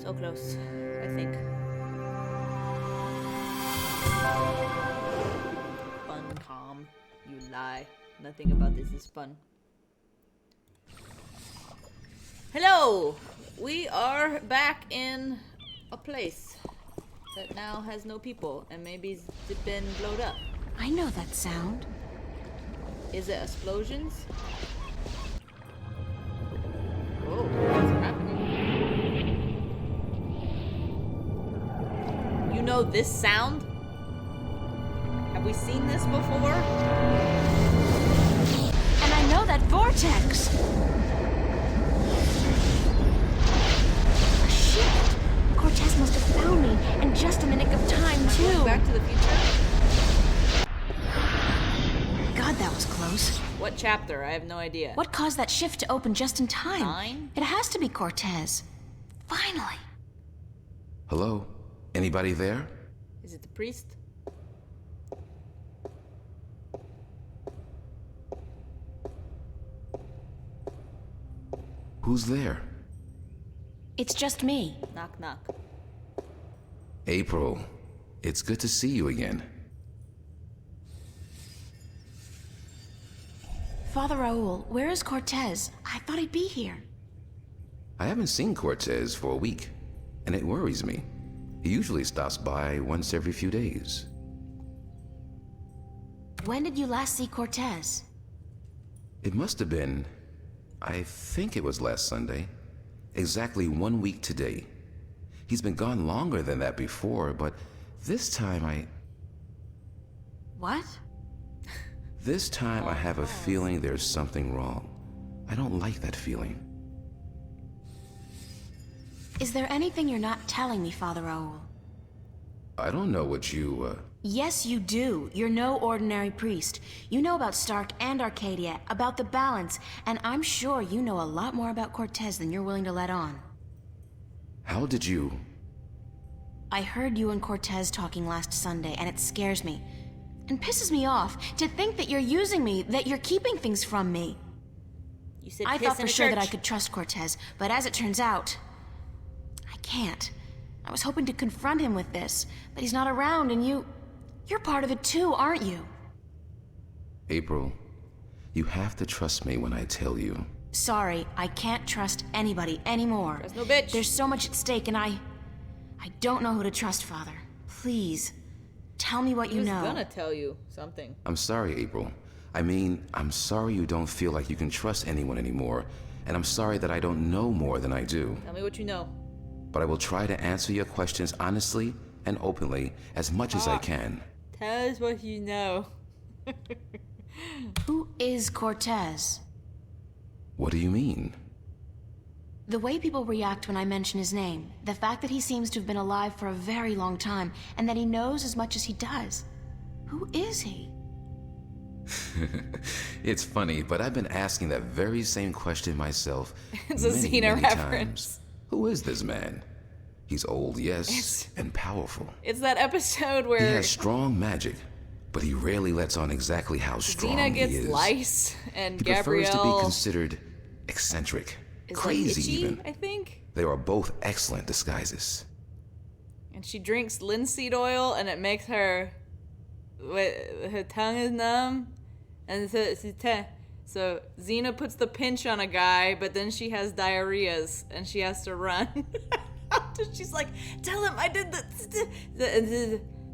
So close, I think. Fun, calm. You lie. Nothing about this is fun. Hello! We are back in a place that now has no people and maybe's been blowed up. I know that sound. Is it explosions? Oh, what's happening? You know this sound? Have we seen this before? And I know that vortex! Shit! Cortez must have found me in just a nick of time, too. Back to the Future? God, that was close. What chapter? I have no idea. What caused that shift to open just in time? 9? It has to be Cortez. Finally. Hello? Anybody there? Is it the priest? Who's there? It's just me. Knock, knock. April. It's good to see you again. Father Raoul, where is Cortez? I thought he'd be here. I haven't seen Cortez for a week, and it worries me. He usually stops by once every few days. When did you last see Cortez? It must have been... I think it was last Sunday. Exactly 1 week today. He's been gone longer than that before, but this time What? This time I have a feeling there's something wrong. I don't like that feeling. Is there anything you're not telling me, Father Raoul? I don't know what you, Yes, you do. You're no ordinary priest. You know about Stark and Arcadia, about the balance, and I'm sure you know a lot more about Cortez than you're willing to let on. How did you... I heard you and Cortez talking last Sunday, and it scares me. And pisses me off to think that you're using me, that you're keeping things from me. You said I piss thought in for a sure that I church. could trust Cortez, but as it turns out, I can't. I was hoping to confront him with this, but he's not around, and you're part of it too, aren't you? April, you have to trust me when I tell you. Sorry, I can't trust anybody anymore. Trust no bitch. There's so much at stake, and I don't know who to trust, Father. Please, tell me what He you was know. gonna tell you something. I'm sorry, April. I mean, I'm sorry you don't feel like you can trust anyone anymore, and I'm sorry that I don't know more than I do. Tell me what you know. But I will try to answer your questions honestly and openly as much as I can. Tell us what you know. Who is Cortez? What do you mean? The way people react when I mention his name, the fact that he seems to have been alive for a very long time, and that he knows as much as he does. Who is he? It's funny, but I've been asking that very same question myself. It's a Xena many reference. times. Who is this man? He's old, yes, It's- and powerful. It's that episode He where has strong magic, but he rarely lets on exactly how strong Xena he gets is. lice and He prefers to be Gabrielle considered eccentric, is crazy like itchy, even. I think. They are both excellent disguises. And she drinks linseed oil and it makes her her tongue is numb. And so Xena puts the pinch on a guy, but then she has diarrheas and she has to run. She's like, tell him I did the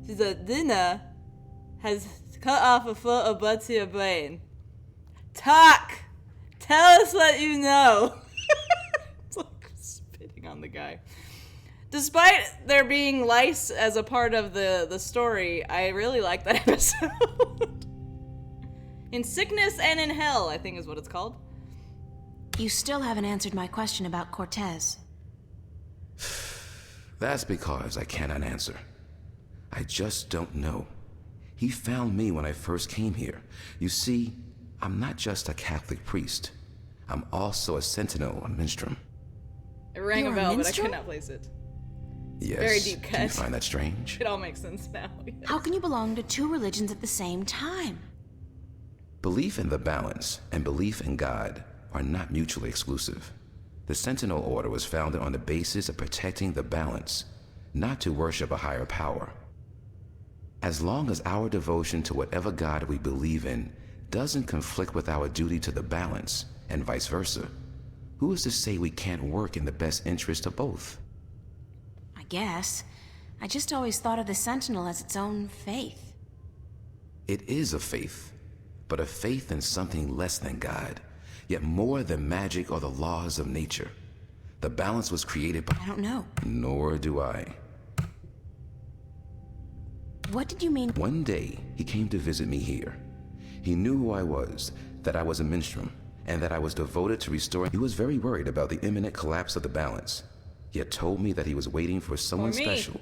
she's like, Xena has cut off a foot of butt to your brain. Talk! Tell us what you know. It's like spitting on the guy. Despite there being lice as a part of the story, I really like that episode. In Sickness and in Hell, I think is what it's called. You still haven't answered my question about Cortez. That's because I cannot answer. I just don't know. He found me when I first came here. You see, I'm not just a Catholic priest. I'm also a sentinel on Minstrom. It rang You're a a bell, but I minstrel? could not place it. Yes. Very deep Do you cut. find that strange? It all makes sense now. How can you belong to two religions at the same time? Belief in the balance and belief in God are not mutually exclusive. The Sentinel Order was founded on the basis of protecting the balance, not to worship a higher power. As long as our devotion to whatever God we believe in doesn't conflict with our duty to the balance, and vice versa, who is to say we can't work in the best interest of both? I guess. I just always thought of the Sentinel as its own faith. It is a faith, but a faith in something less than God, yet more than magic or the laws of nature. The balance was created by... I don't know. Nor do I. What did you mean? One day, he came to visit me here. He knew who I was, that I was a minstrel, and that I was devoted to restoring... He was very worried about the imminent collapse of the balance, yet told me that he was waiting for someone me. special.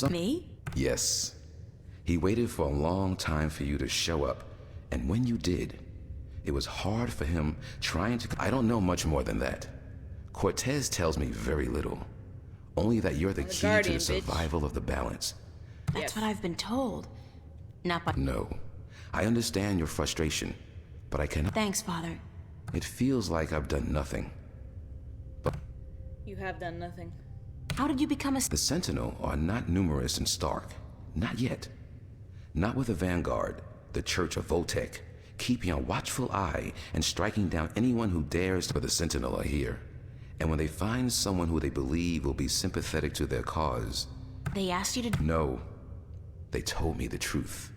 Me? Yes. He waited for a long time for you to show up, and when you did, it was hard for him trying to... I don't know much more than that. Cortez tells me very little. Only that you're the I'm the key guardian, to the bitch. survival of the balance. That's Yes. what I've been told. Not by... No. I understand your frustration, but I cannot... Thanks, Father. It feels like I've done nothing. You have done nothing. How did you become a... The Sentinel are not numerous and stark. Not yet. Not with the Vanguard, the Church of Voltec, keeping a watchful eye and striking down anyone who dares, but the Sentinel are here. And when they find someone who they believe will be sympathetic to their cause... They asked you to... No. They told me the truth.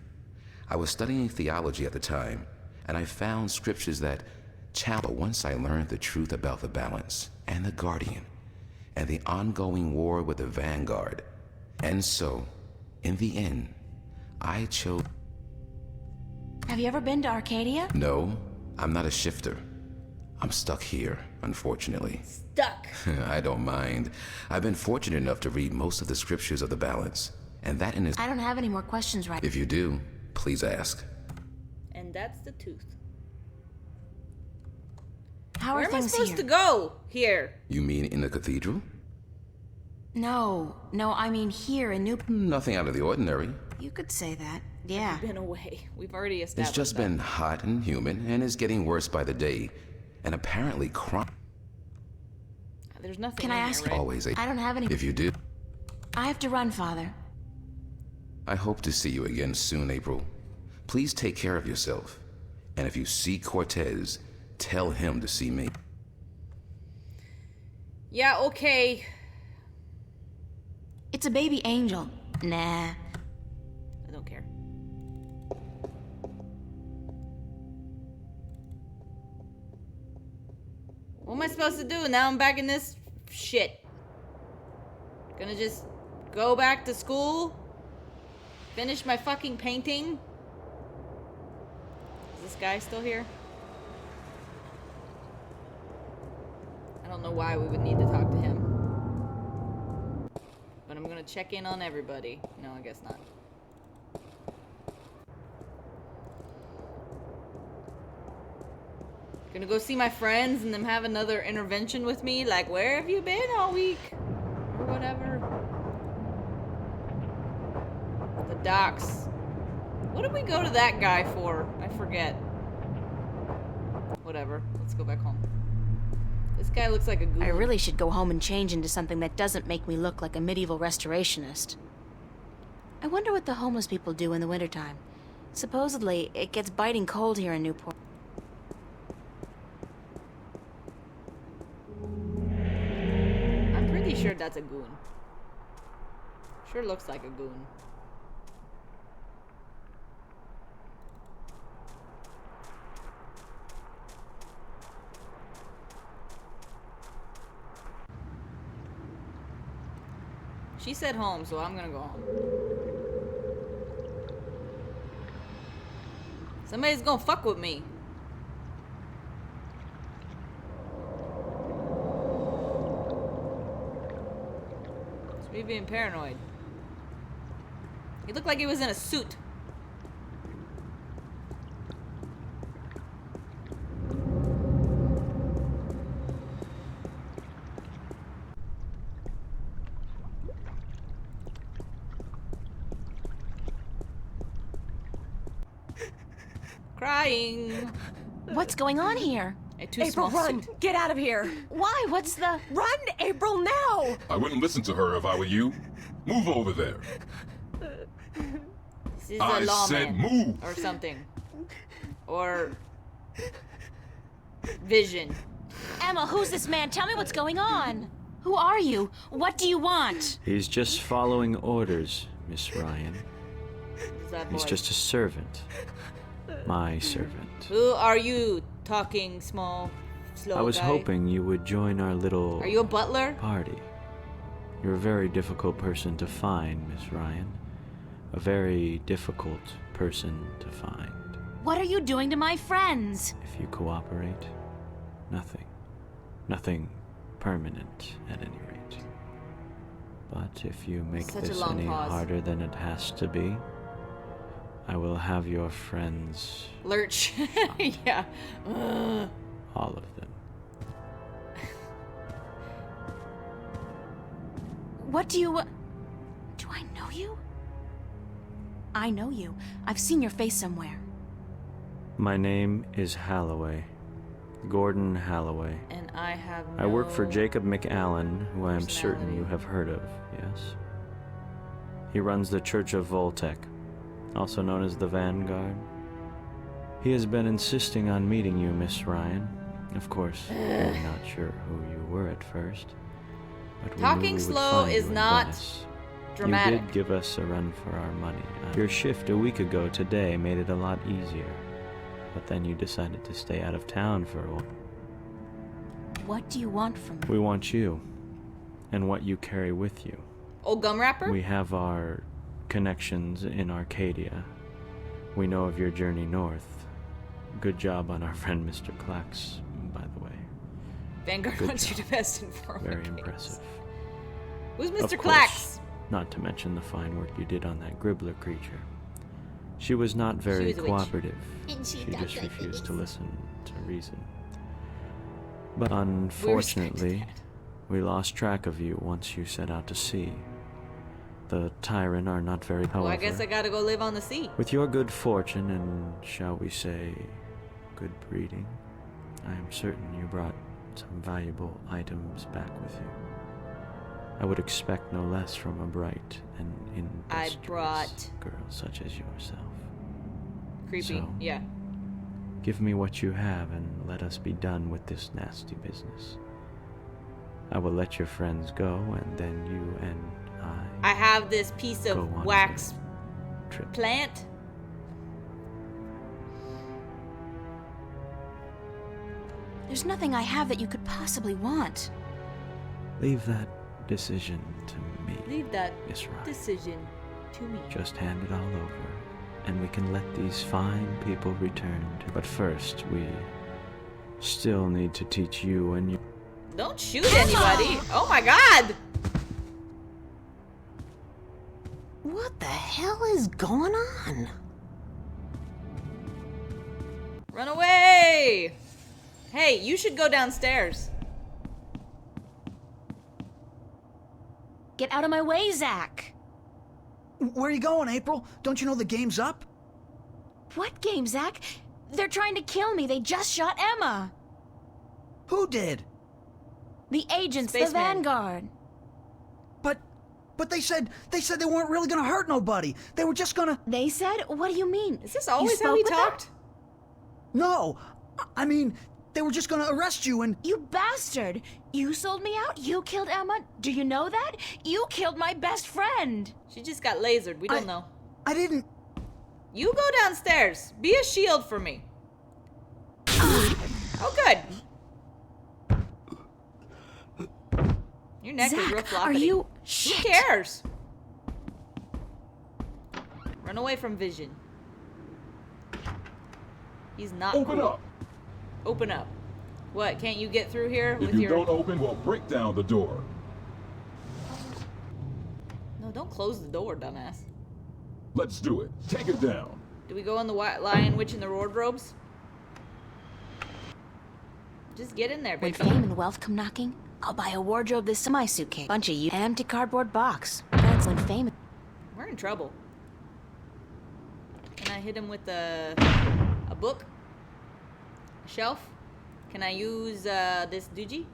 I was studying theology at the time, and I found scriptures that challenge. But once I learned the truth about the balance, and the Guardian, and the ongoing war with the Vanguard, and so, in the end, I chose... Have you ever been to Arcadia? No, I'm not a shifter. I'm stuck here, unfortunately. Stuck. I don't mind. I've been fortunate enough to read most of the scriptures of the balance, and that in his... I don't have any more questions right... If you do, please ask. And that's the tooth. How Where are am I things supposed here? to go? Here. You mean in the cathedral? No, I mean here in New... Nothing out of the ordinary. You could say that. Yeah. Been away. We've already It's established just that. been hot and humid, and is getting worse by the day. And apparently There's nothing Can in I here, ask- right? always a... I don't have any... If you do, I have to run, Father. I hope to see you again soon, April. Please take care of yourself. And if you see Cortez, tell him to see me. Yeah, okay. It's a baby angel. Nah. I don't care. What am I supposed to do? Now I'm back in this shit. Gonna just go back to school? Finish my fucking painting? Is this guy still here? I don't know why we would need to talk to him. But I'm gonna check in on everybody. No, I guess not. Gonna go see my friends and them have another intervention with me. Like, where have you been all week? Or whatever. The docks. What did we go to that guy for? I forget. Whatever. Let's go back home. This guy looks like a goon. I really should go home and change into something that doesn't make me look like a medieval restorationist. I wonder what the homeless people do in the wintertime. Supposedly, it gets biting cold here in Newport. I'm pretty sure that's a goon. Sure looks like a goon. She said home, so I'm gonna go home. Somebody's gonna fuck with me. It's me being paranoid. He looked like he was in a suit. Crying. What's going on here? A too April, small run! suit. Get out of here! Why? What's the... Run, April, now! I wouldn't listen to her if I were you. Move over there. This is I a lawman. said move. Or something. Or... Vision. Emma, who's this man? Tell me what's going on. Who are you? What do you want? He's just following orders, Miss Ryan. Who's that He's boy? just a servant. My servant. Who are you, talking small, slow I was guy? hoping you would join our little Are you a butler? party. You're a very difficult person to find, Miss Ryan. A very difficult person to find. What are you doing to my friends? If you cooperate, nothing. Nothing permanent, at any rate. But if you make Such a this long any pause. harder than it has to be, I will have your friends, Lurch. Yeah. Ugh. all of them. What do you... Do I know you? I know you. I've seen your face somewhere. My name is Halloway. Gordon Halloway. And I have no... I work for Jacob McAllen, who I am certain personality. you have heard of, yes? He runs the Church of Voltec, also known as the Vanguard. He has been insisting on meeting you, Miss Ryan. Of course, we're not sure who you were at first, but we Talking knew we would slow find is you in not Venice. dramatic. You did give us a run for our money. Your shift a week ago today made it a lot easier, but then you decided to stay out of town for a while. What do you want from me? We want you, and what you carry with you. Old gum wrapper? We have our connections in Arcadia. We know of your journey north. Good job on our friend Mr. Clax, by the way. Vanguard Good wants you to job. best inform. Very impressive. Who's Of Mr. course, Clax? not to mention the fine work you did on that Gribbler creature. She was not very was a witch. cooperative. And she She does just like refused to this. listen to reason. But respect unfortunately, that. we lost track of you once you set out to sea. The Tyran are not very... Well, I guess However, I gotta go live on the sea. with your good fortune and, shall we say, good breeding, I am certain you brought some valuable items back with you. I would expect no less from a bright and I industrious brought- girl such as yourself. Creepy. So- Yeah. Give me what you have and let us be done with this nasty business. I will let your friends go, and then you and I have this piece go of on wax a trip. plant. There's nothing I have that you could possibly want. Leave that decision to me, Leave that Miss Ryan. decision to me. Just hand it all over, and we can let these fine people return to... But first, we still need to teach you and you... Don't shoot anybody. Oh my god. What the hell is going on? Run away. Hey, you should go downstairs. Get out of my way, Zach! Where are you going, April? Don't you know the game's up? What game, Zach? They're trying to kill me. They just shot Emma. Who did? The agents, the Spaceman. Vanguard. But they said they weren't really gonna hurt nobody. They were just gonna... They said? What do you mean? Is this You always how spoke he with them? talked? No, I mean, they were just gonna arrest you and... You bastard! You sold me out? You killed Emma? Do you know that? You killed my best friend! She just got lasered. We don't know. I didn't... You go downstairs. Be a shield for me. Oh, good. Your neck is real Zach, floppy. are you... Who Shit! cares? Run away from Vision. He's not Open cool. up. Open up. What? Can't you get through here If with you your... don't open, we'll break down the door. No, don't close the door, dumbass. Let's do it. Take it down. Do we go in the Lion Witch in the wardrobes? Just get in there, When baby. fame and wealth come knocking, I'll buy a wardrobe this my suitcase. Bunch of you. An empty cardboard box. That's when fame... We're in trouble. Can I hit him with a book? A shelf? Can I use this doogie?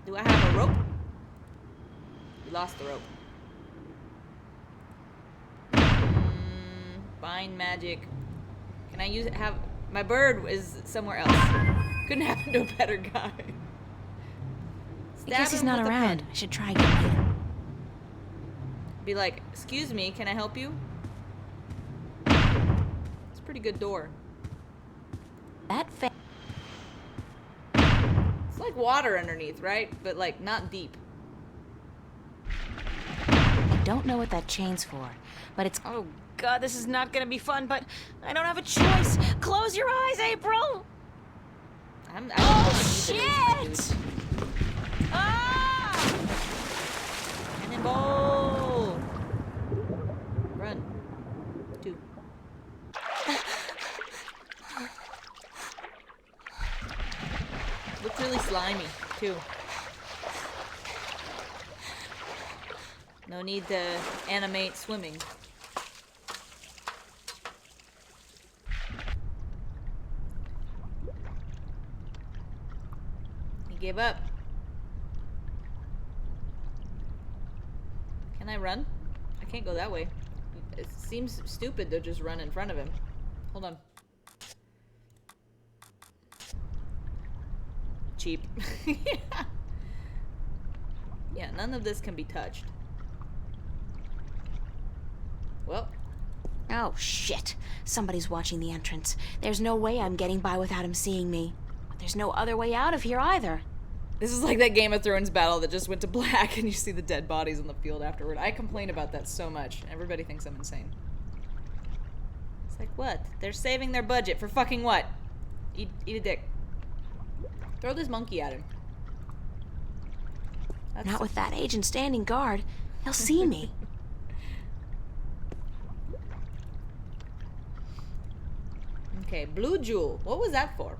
Do I have a rope? We lost the rope. Bind magic. Can I use it? Have my bird is somewhere else. Couldn't happen to a better guy. I guess he's Stab him not with a around. pen. I should try again later. Be like, excuse me, can I help you? It's a pretty good door. That fa- It's like water underneath, right? But like not deep. I don't know what that chain's for, but it's. Oh God, this is not gonna be fun. But I don't have a choice. Close your eyes, April. I don't know Oh what it is, shit! Ah! Cannonball! Run. 2. Looked really slimy, too. No need to animate swimming. He gave up. Can I run? I can't go that way. It seems stupid to just run in front of him. Hold on. Cheap. Yeah, none of this can be touched. Well, Oh shit! Somebody's watching the entrance. There's no way I'm getting by without him seeing me. But there's no other way out of here either. this is like that Game of Thrones battle that just went to black and you see the dead bodies on the field afterward. I complain about that so much. Everybody thinks I'm insane. It's like, what? They're saving their budget for fucking what? Eat a dick. Throw this monkey at him. That's Not with that agent standing guard. He'll see me. Okay, Blue Jewel. What was that for?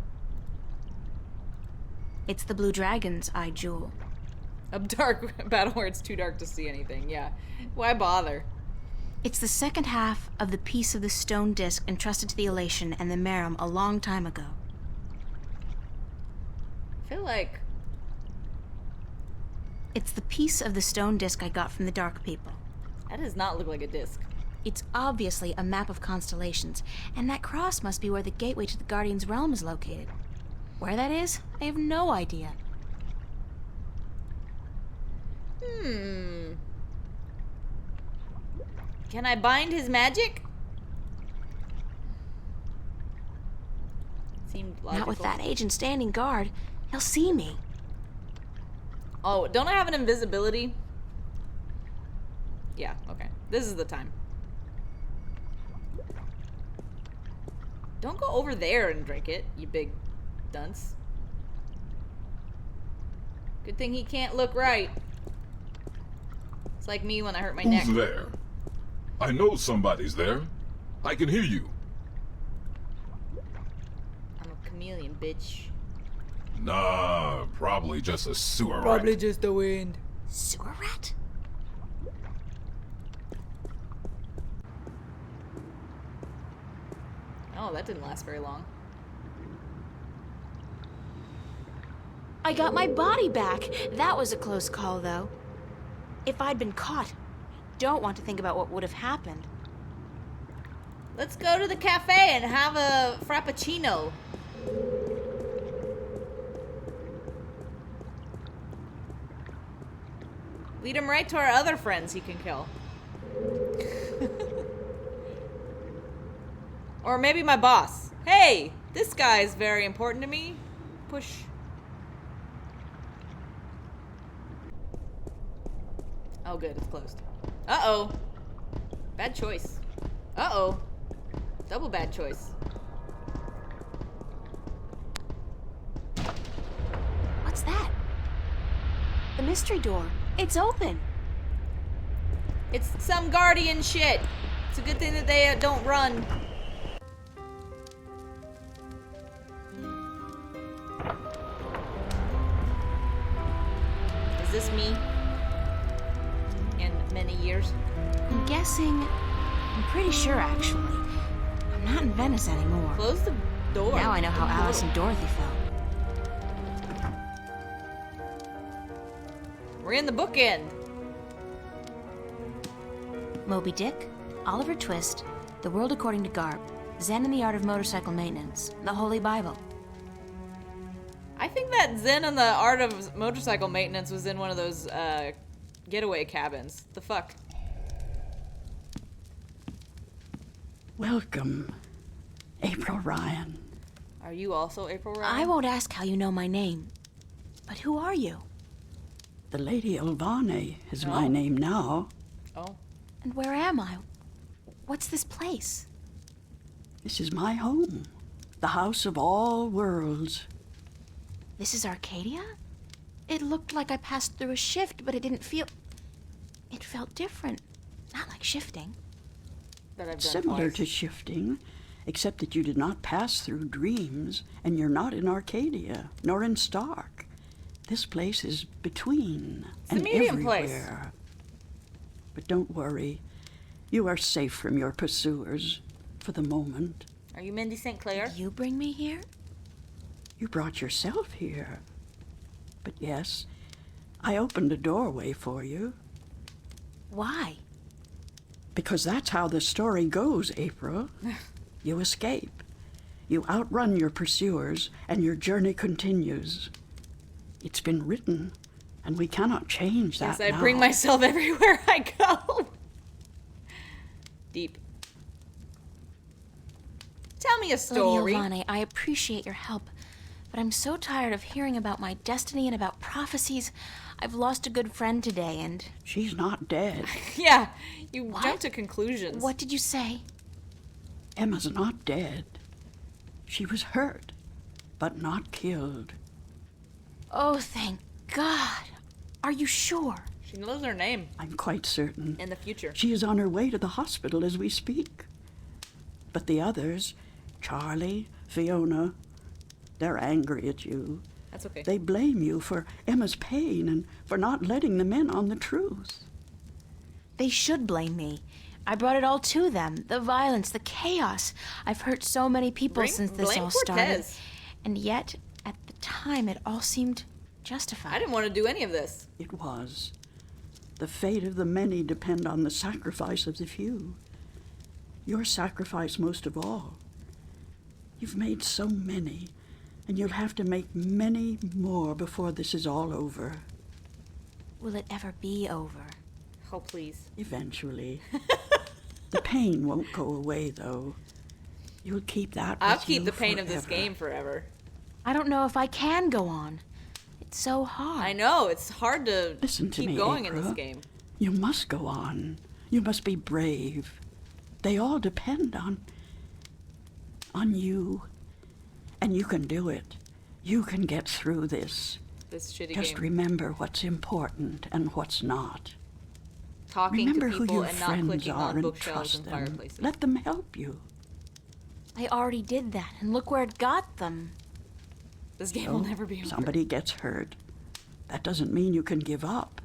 It's the Blue Dragon's eye jewel. A dark battle where it's too dark to see anything. Yeah. Why bother? It's the second half of the piece of the stone disc entrusted to the Elation and the Merum a long time ago. I feel like It's the piece of the stone disc I got from the Dark People. that does not look like a disc. It's obviously a map of constellations, and that cross must be where the gateway to the Guardian's realm is located. Where that is, I have no idea. Can I bind his magic? Seemed logical. Not with that agent standing guard. He'll see me. Oh, don't I have an invisibility? Yeah, okay. This is the time. Don't go over there and drink it, you big dunce. Good thing he can't look right. It's like me when I hurt my neck. Who's there? I know somebody's there. I can hear you. I'm a chameleon, bitch. Nah, probably just a sewer rat. just the wind. Sewer rat? Oh, that didn't last very long. I got my body back. That was a close call, though. If I'd been caught, I don't want to think about what would have happened. Let's go to the cafe and have a frappuccino. Lead him right to our other friends he can kill. Or maybe my boss. Hey, this guy is very important to me. Push. Oh, good, it's closed. Uh-oh. Bad choice. Uh-oh. Double bad choice. What's that? The mystery door. It's open. It's some guardian shit. It's a good thing that they don't run. Is this me? In many years? I'm guessing... I'm pretty sure, actually. I'm not in Venice anymore. Close the door. Now I know how Alice and Dorothy felt. We're in the bookend. Moby Dick, Oliver Twist, The World According to Garp, Zen and the Art of Motorcycle Maintenance, the Holy Bible. I think that Zen and the Art of Motorcycle Maintenance was in one of those getaway cabins. The fuck? Welcome, April Ryan. Are you also April I Ryan? won't ask how you know my name. But who are you? The Lady Elvane is my Oh. name now. Oh. And where am I? What's this place? This is my home, the house of all worlds. This is Arcadia? It looked like I passed through a shift, but it didn't feel... It felt different. Not like shifting. That I've done Similar twice. to shifting, except that you did not pass through dreams, and you're not in Arcadia, nor in Stark. This place is between a and medium place. everywhere. But don't worry, you are safe from your pursuers, for the moment. Are you Mindy St. Clair? Did you bring me here? You brought yourself here. But yes, I opened a doorway for you. Why? Because that's how the story goes, April. You escape. You outrun your pursuers, and your journey continues. It's been written, and we cannot change that Yes, I now. bring myself everywhere I go. Deep. Tell me a story. Lady Elvane, I appreciate your help, but I'm so tired of hearing about my destiny and about prophecies. I've lost a good friend today, and... She's not dead. Yeah, you What? jump to conclusions. What did you say? Emma's not dead. She was hurt, but not killed. Oh, thank God. Are you sure? She knows her name I'm quite certain. in the future. She is on her way to the hospital as we speak. But the others, Charlie, Fiona, they're angry at you. That's okay. They blame you for Emma's pain and for not letting them in on the truth. They should blame me. I brought it all to them. The violence, the chaos. I've hurt so many people since this blame all started. Cortez. And yet, at the time, it all seemed justified. I didn't want to do any of this. It was. The fate of the many depend on the sacrifice of the few. Your sacrifice most of all. You've made so many, and you'll have to make many more before this is all over. Will it ever be over? Oh, please. Eventually. The pain won't go away, though. You'll keep that I'll with keep you the pain of this forever. game forever. I don't know if I can go on. It's so hard. I know, it's hard to Listen to keep me, going in this April. game. You must go on. You must be brave. They all depend on you. And you can do it. You can get through this. This shitty Just game. remember what's important and what's not. Talking Remember to who people your and not friends clicking are on and bookshelves trust and them. fireplaces. Let them help you. I already did that, and look where it got them. This game will never be over. Somebody gets hurt. That doesn't mean you can give up.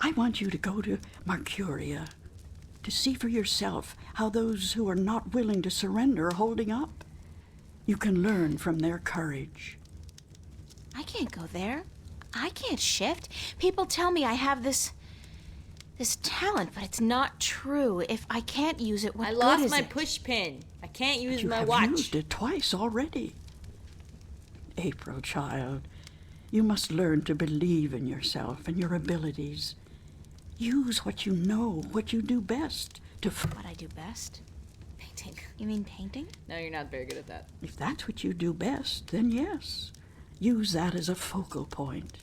I want you to go to Mercuria to see for yourself how those who are not willing to surrender are holding up. You can learn from their courage. I can't go there. I can't shift. People tell me I have this talent, but it's not true. If I can't use it, what I good lost is my it? push pin. I can't use You my have watch. used it twice already. April, child, you must learn to believe in yourself and your abilities. Use what you know, what you do best. What I do best? Painting. You mean painting? No, you're not very good at that. If that's what you do best, then yes. Use that as a focal point.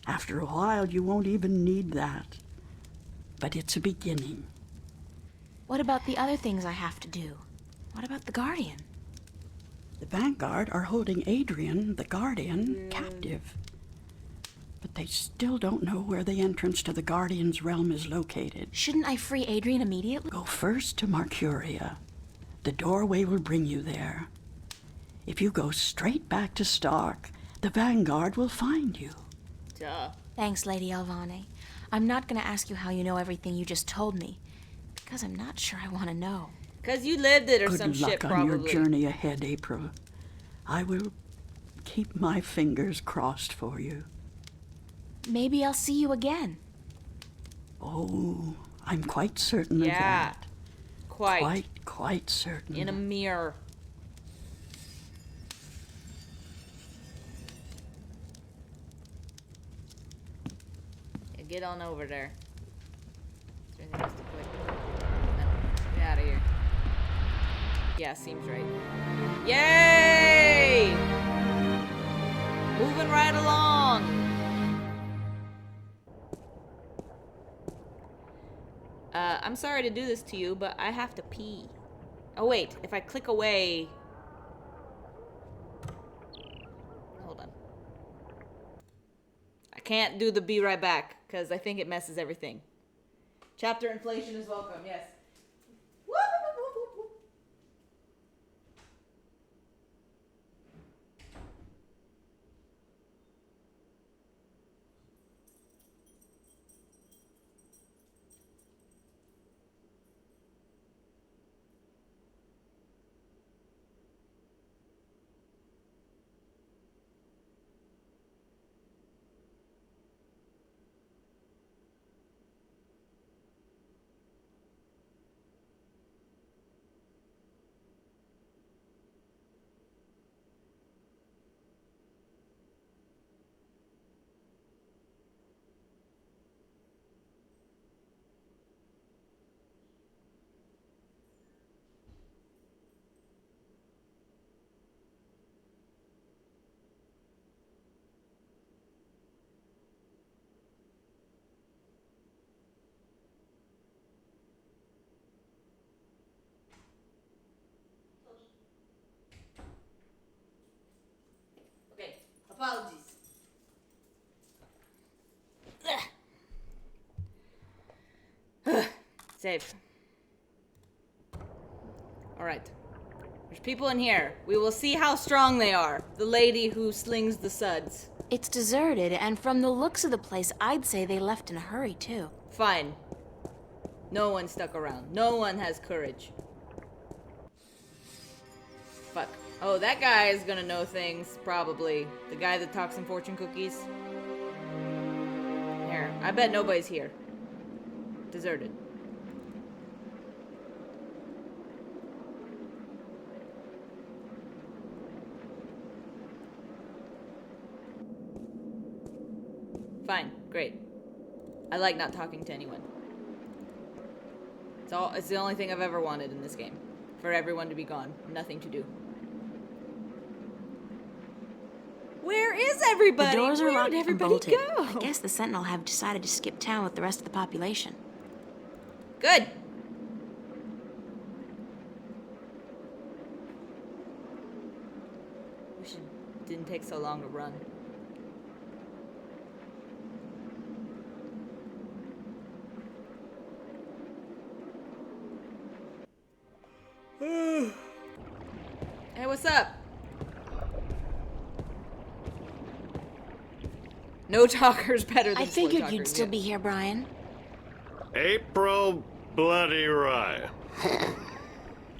After a while, you won't even need that. But it's a beginning. What about the other things I have to do? What about the Guardian? The Vanguard are holding Adrian, the Guardian, captive. But they still don't know where the entrance to the Guardian's realm is located. Shouldn't I free Adrian immediately? Go first to Mercuria. The doorway will bring you there. If you go straight back to Stark, the Vanguard will find you. Duh. Thanks, Lady Elvane. I'm not going to ask you how you know everything you just told me, because I'm not sure I want to know. 'Cause you lived it or Good some luck shit, on probably. your journey ahead, April. I will keep my fingers crossed for you. Maybe I'll see you again. Oh, I'm quite certain of Yeah. that. Quite certain. In a mirror. Yeah, get on over there. Is there anything else to click? No. Get out of here. Yeah, seems right. Yay! Moving right along. I'm sorry to do this to you, but I have to pee. Oh wait, if I click away... Hold on. I can't do the be right back, because I think it messes everything. Chapter inflation is welcome, yes. Woo, woo, woo, woo, woo. Okay, apologies. Save. Alright. There's people in here. We will see how strong they are. The lady who slings the suds. It's deserted, and from the looks of the place, I'd say they left in a hurry, too. Fine. No one stuck around. No one has courage. Fuck. Oh, that guy is gonna know things, probably. The guy that talks in fortune cookies. Here. I bet nobody's here. Deserted. Fine. Great. I like not talking to anyone. It's the only thing I've ever wanted in this game. For everyone to be gone. Nothing to do. Where is everybody? The doors are Where locked did and everybody bolted. go? I guess the Sentinel have decided to skip town with the rest of the population. Good. Wish it didn't take so long to run. Hey, what's up? No talker's better than I slow figured talker, you'd still yeah. be here, Brian. April Bloody Rye.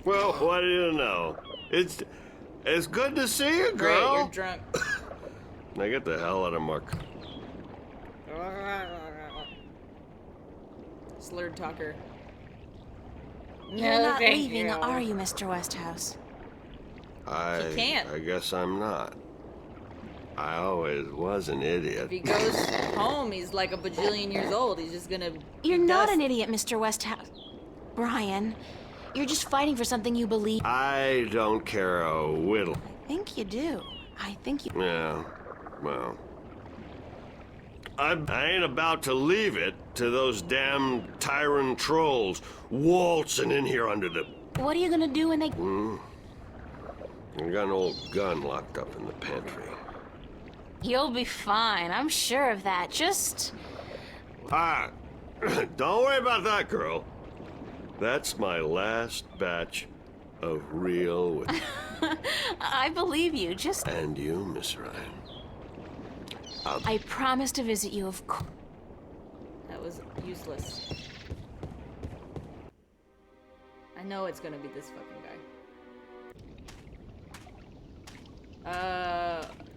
Well, what do you know? It's good to see you, Great, girl. you're drunk. Now get the hell out of Mark. Slurred talker. You're not thank leaving, you. are you, Mr. Westhouse? can't. I guess I'm not. I always was an If idiot. he goes home, he's like a bajillion years old. He's just gonna. You're be not dust. an idiot, Mr. Westhouse. Brian, you're just fighting for something you believe. I don't care a whittle. I think you do. I think you... Yeah, well. I ain't about to leave it to those damn tyrant trolls waltzing in here under the... What are you gonna do when they... I got an old gun locked up in the pantry. You'll be fine, I'm sure of that. Just... Ah, don't worry about that, girl. That's my last batch of real whiskey. I believe you, just... And you, Miss Ryan. I promise to visit you, of course. That was useless. I know it's gonna be this fucking guy.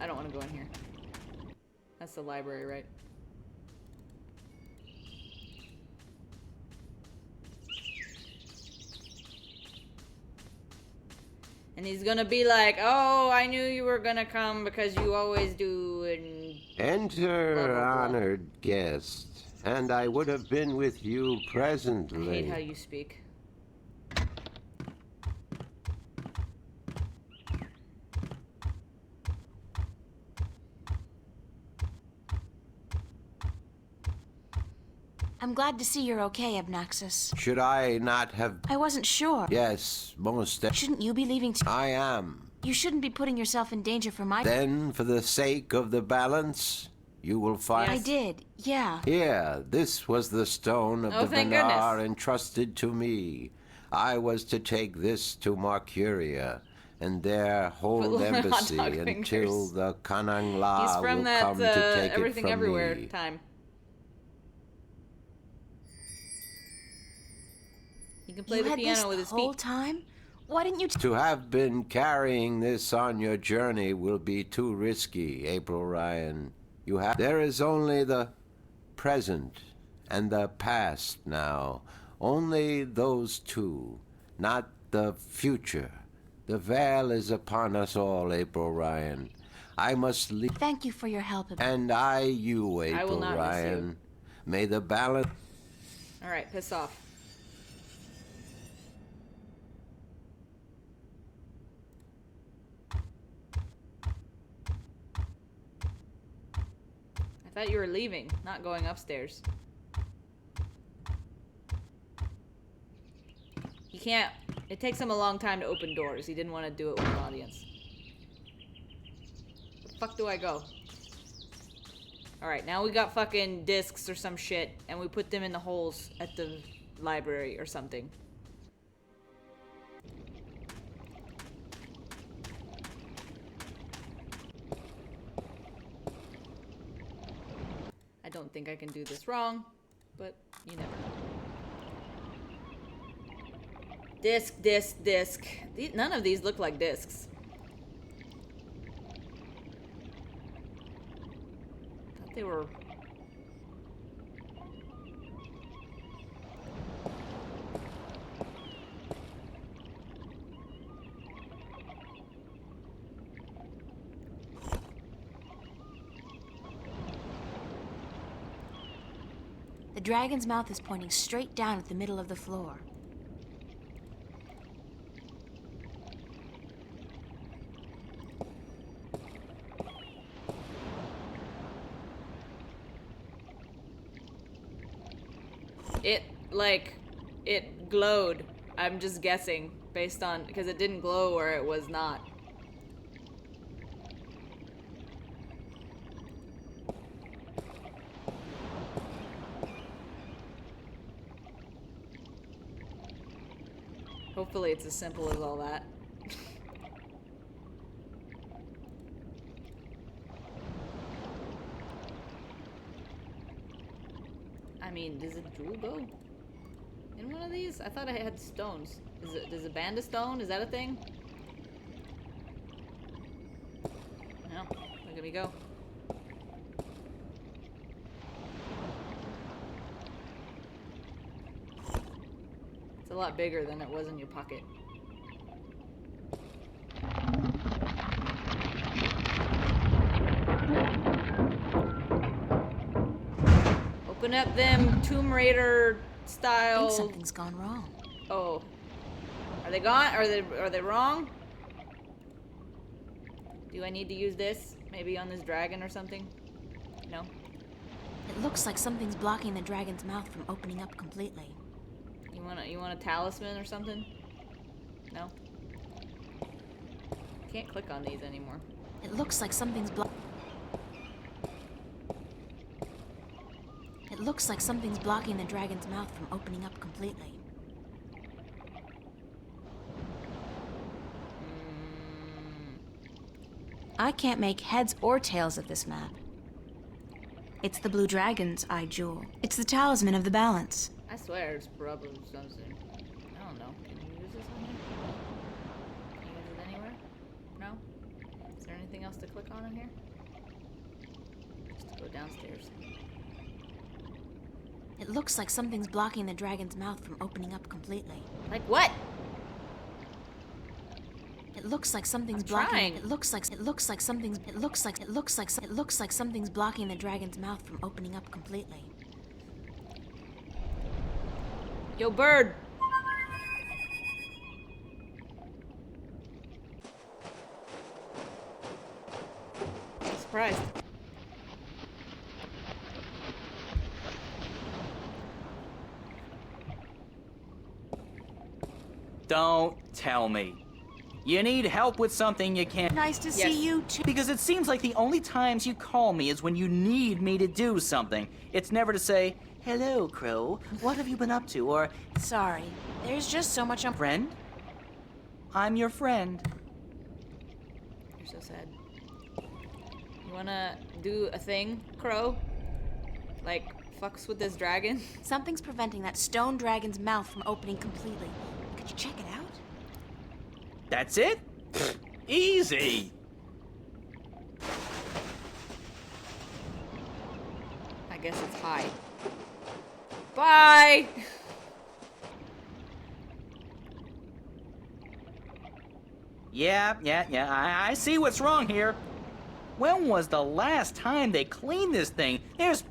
I don't want to go in here. That's the library, right? And he's gonna be like, oh, I knew you were gonna come because you always do, and... Enter, blah, blah, blah. honored guest, and I would have been with you I presently. hate how you speak. I'm glad to see you're okay, Abnaxis. Should I not have... I wasn't sure. Yes, most... Shouldn't you be leaving too? I am. You shouldn't be putting yourself in danger for my... Then, for the sake of the balance, you will find... I did, yeah. Here, this was the stone of Oh, the thank Venar goodness. entrusted to me. I was to take this to Marcuria, and there hold Hot embassy dog until fingers. the Kanang La He's from will that come to take Everything it from Everywhere me. time. He can play You the had piano this with the his whole feet. time? Why didn't you... To have been carrying this on your journey will be too risky, April Ryan. You have... There is only the present and the past now. Only those two, not the future. The veil is upon us all, April Ryan. I must leave... Thank you for your help. And I you, I will April not miss Ryan. you. May the balance... Alright, piss off. I thought you were leaving, not going upstairs. He can't... It takes him a long time to open doors. He didn't want to do it with an audience. Where the fuck do I go? Alright, now we got fucking discs or some shit, and we put them in the holes at the library or something. I don't think I can do this wrong, but you never know. Disc, disc, disc. None of these look like discs. Thought they were... The dragon's mouth is pointing straight down at the middle of the floor. It glowed. I'm just guessing based on, because it didn't glow where it was not. Hopefully it's as simple as all that. I mean, does a jewel go in one of these? I thought I had stones. Does a band of stone? Is that a thing? No. Look at me go. It's a lot bigger than it was in your pocket. Open up them Tomb Raider I style. think something's gone wrong. Oh. Are they gone? Are they wrong? Do I need to use this? Maybe on this dragon or something? No? It looks like something's blocking the dragon's mouth from opening up completely. You want a talisman or something? No? Can't click on these anymore. It looks like something's It looks like something's blocking the dragon's mouth from opening up completely. I can't make heads or tails of this map. It's the blue dragon's eye jewel. It's the talisman of the balance. I swear it's probably something. I don't know. Can you use anything else to click on in here? Just to go downstairs. It looks like something's blocking the dragon's mouth from opening up completely. Like what? It looks like something's I'm blocking. trying. It looks like something's blocking the dragon's mouth from opening up completely. Yo, bird. I'm surprised. Don't tell me. You need help with something you can't. Nice to Yes. see you too. Because it seems like the only times you call me is when you need me to do something. It's never to say, "Hello, Crow. What have you been up to?" Or, Sorry, there's just so much. "Friend? I'm your friend." You're so sad. You wanna do a thing, Crow? Like, fucks with this dragon? Something's preventing that stone dragon's mouth from opening completely. Could you check it out? That's it? Easy. I guess it's high. Bye! Yeah, I see what's wrong here. When was the last time they cleaned this thing? There's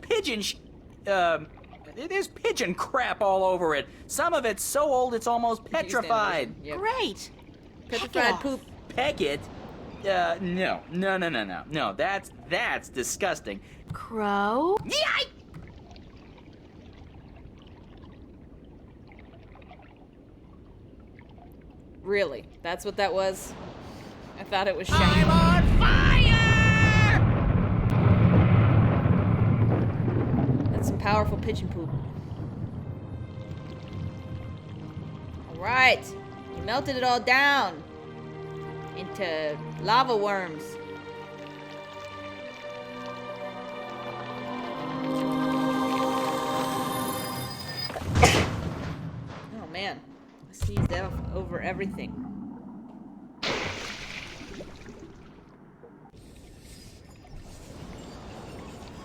there's pigeon crap all over it. Some of it's so old it's almost petrified. Yep. Great. Petrified poop. Peck it? No. No, that's disgusting. Crow? Yeah, Really? That's what that was? I thought it was shiny. I'm on fire! That's some powerful pigeon poop. Alright. You melted it all down into lava worms. Oh man. I seized over everything.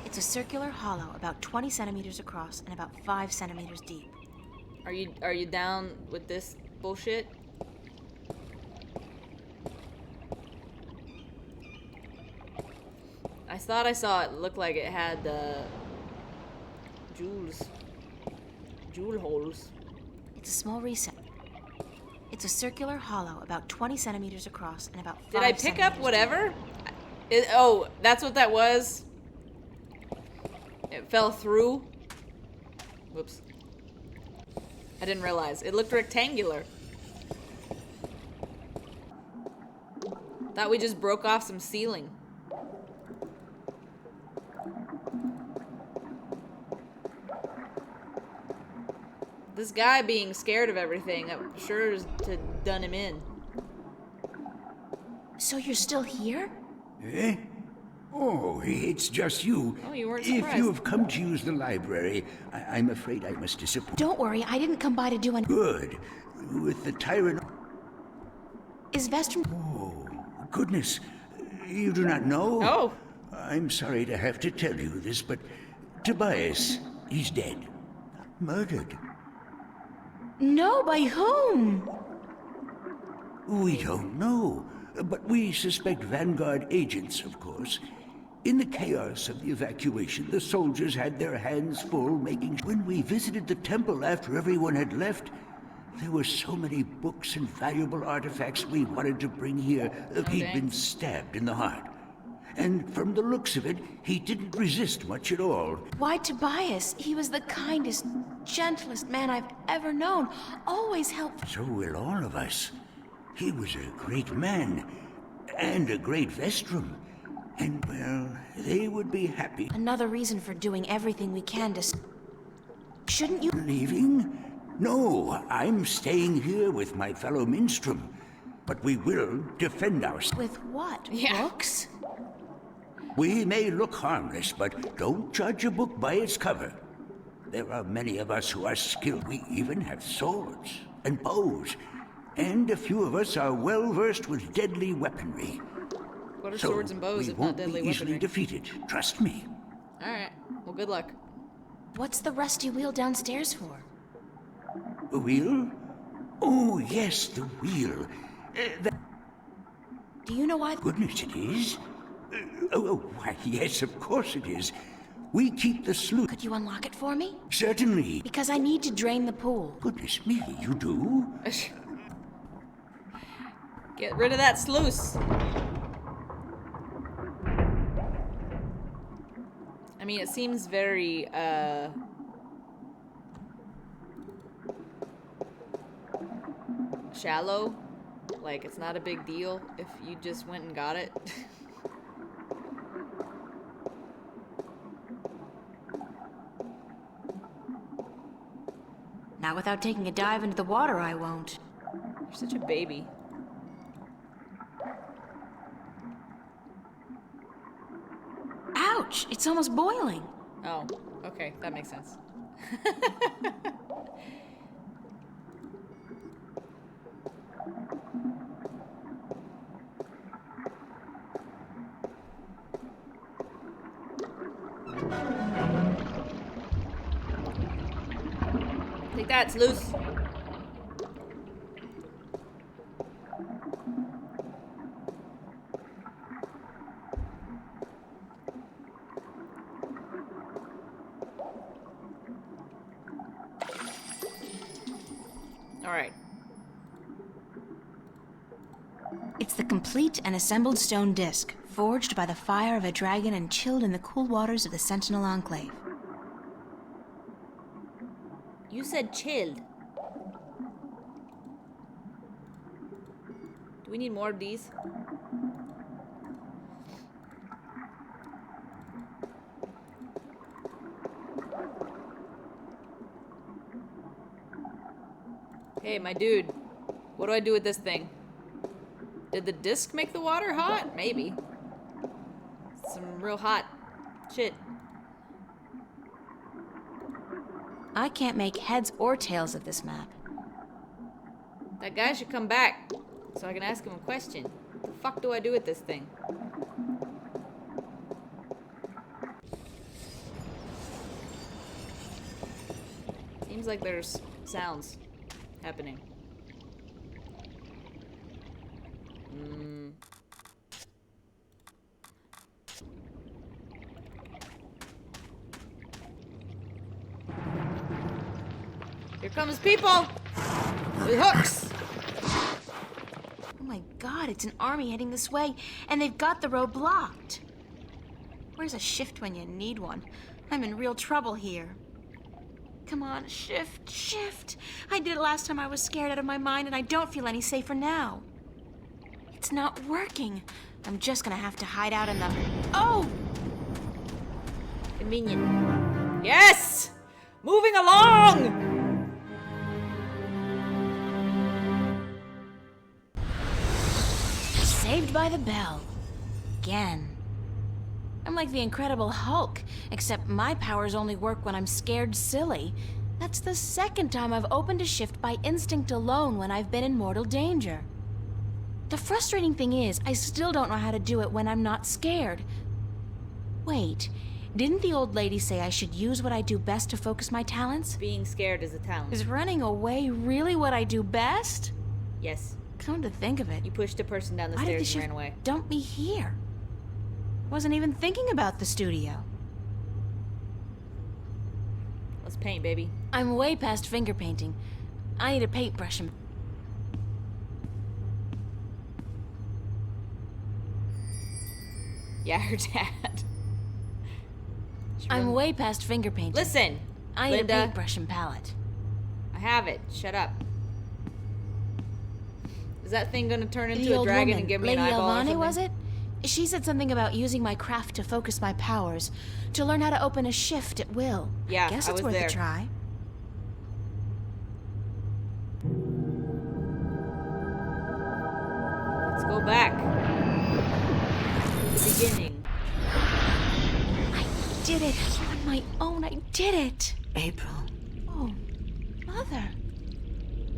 It's a circular hollow about 20 centimeters across and about 5 centimeters deep. Are you down with this bullshit? I thought I saw it look like it had jewel holes. It's a small recess. It's a circular hollow about 20 centimeters across and about 5 Did I pick up centimeters whatever? Oh, that's what that was? It fell through? Whoops. I didn't realize. It looked rectangular. Thought we just broke off some ceiling. This guy being scared of everything, that sure is to done him in. So you're still here? Eh? Oh, it's just you. Oh, you weren't If surprised. you have come to use the library, I'm afraid I must disappoint. Don't worry, I didn't come by to do any. Good. With the tyrant. Is Vestrum. Oh, goodness. You do not know? Oh. I'm sorry to have to tell you this, but Tobias, he's dead. Murdered. No, by whom? We don't know, but we suspect Vanguard agents, of course. In the chaos of the evacuation, the soldiers had their hands full making... When we visited the temple after everyone had left, there were so many books and valuable artifacts we wanted to bring here. He'd been stabbed in the heart. And from the looks of it, he didn't resist much at all. Why, Tobias? He was the kindest, gentlest man I've ever known. Always helped. So will all of us. He was a great man, and a great Vestrum. And, well, they would be happy. Another reason for doing everything we can to... Shouldn't you... Leaving? No, I'm staying here with my fellow Minstrom. But we will defend ourselves. With what? Yeah. Books? We may look harmless, but don't judge a book by its cover. There are many of us who are skilled. We even have swords and bows. And a few of us are well versed with deadly weaponry. What are So swords and bows we if not won't deadly be easily weaponry? defeated. Trust me. Alright. Well, good luck. What's the rusty wheel downstairs for? A wheel? Oh, yes, the wheel. Do you know why? Goodness, it is. Why, yes, of course it is. We keep the sluice. Could you unlock it for me? Certainly. Because I need to drain the pool. Goodness me, you do? Get rid of that sluice. I mean, it seems very, shallow. Like, it's not a big deal if you just went and got it. Not without taking a dive into the water, I won't. You're such a baby. Ouch! It's almost boiling. Oh, okay, that makes sense. Take that, it's loose. Alright. It's the complete and assembled stone disc, forged by the fire of a dragon and chilled in the cool waters of the Sentinel Enclave. You said chilled. Do we need more of these? Hey, my dude. What do I do with this thing? Did the disc make the water hot? Maybe. Some real hot shit. I can't make heads or tails of this map. That guy should come back so I can ask him a question. What the fuck do I do with this thing? Seems like there's sounds happening. Here comes people with hooks. Oh my god, it's an army heading this way, and they've got the road blocked. Where's a shift when you need one? I'm in real trouble here. Come on, shift, shift. I did it last time I was scared out of my mind, and I don't feel any safer now. It's not working. I'm just gonna have to hide out in the... Oh! Convenient. Yes! Moving along! Saved by the bell. Again. I'm like the Incredible Hulk, except my powers only work when I'm scared silly. That's the second time I've opened a shift by instinct alone when I've been in mortal danger. The frustrating thing is, I still don't know how to do it when I'm not scared. Wait, didn't the old lady say I should use what I do best to focus my talents? Being scared is a talent. Is running away really what I do best? Yes. Come to think of it. You pushed a person down the Why did the stairs and shift ran away. dump me here? Wasn't even thinking about the studio. Let's paint, baby. I'm way past finger painting. I need a paintbrush and... Yeah, her dad. I'm way past finger painting. Listen, I need Linda. a paintbrush and palette. I have it. Shut up. Is that thing gonna turn into The a old dragon woman, and give me Lady an eyeball or Elvani, something? was it? She said something about using my craft to focus my powers, to learn how to open a shift at will. Yeah, Guess I it's was worth there. a try. Let's go back. Beginning. I did it on my own. I did it. April. Oh, Mother.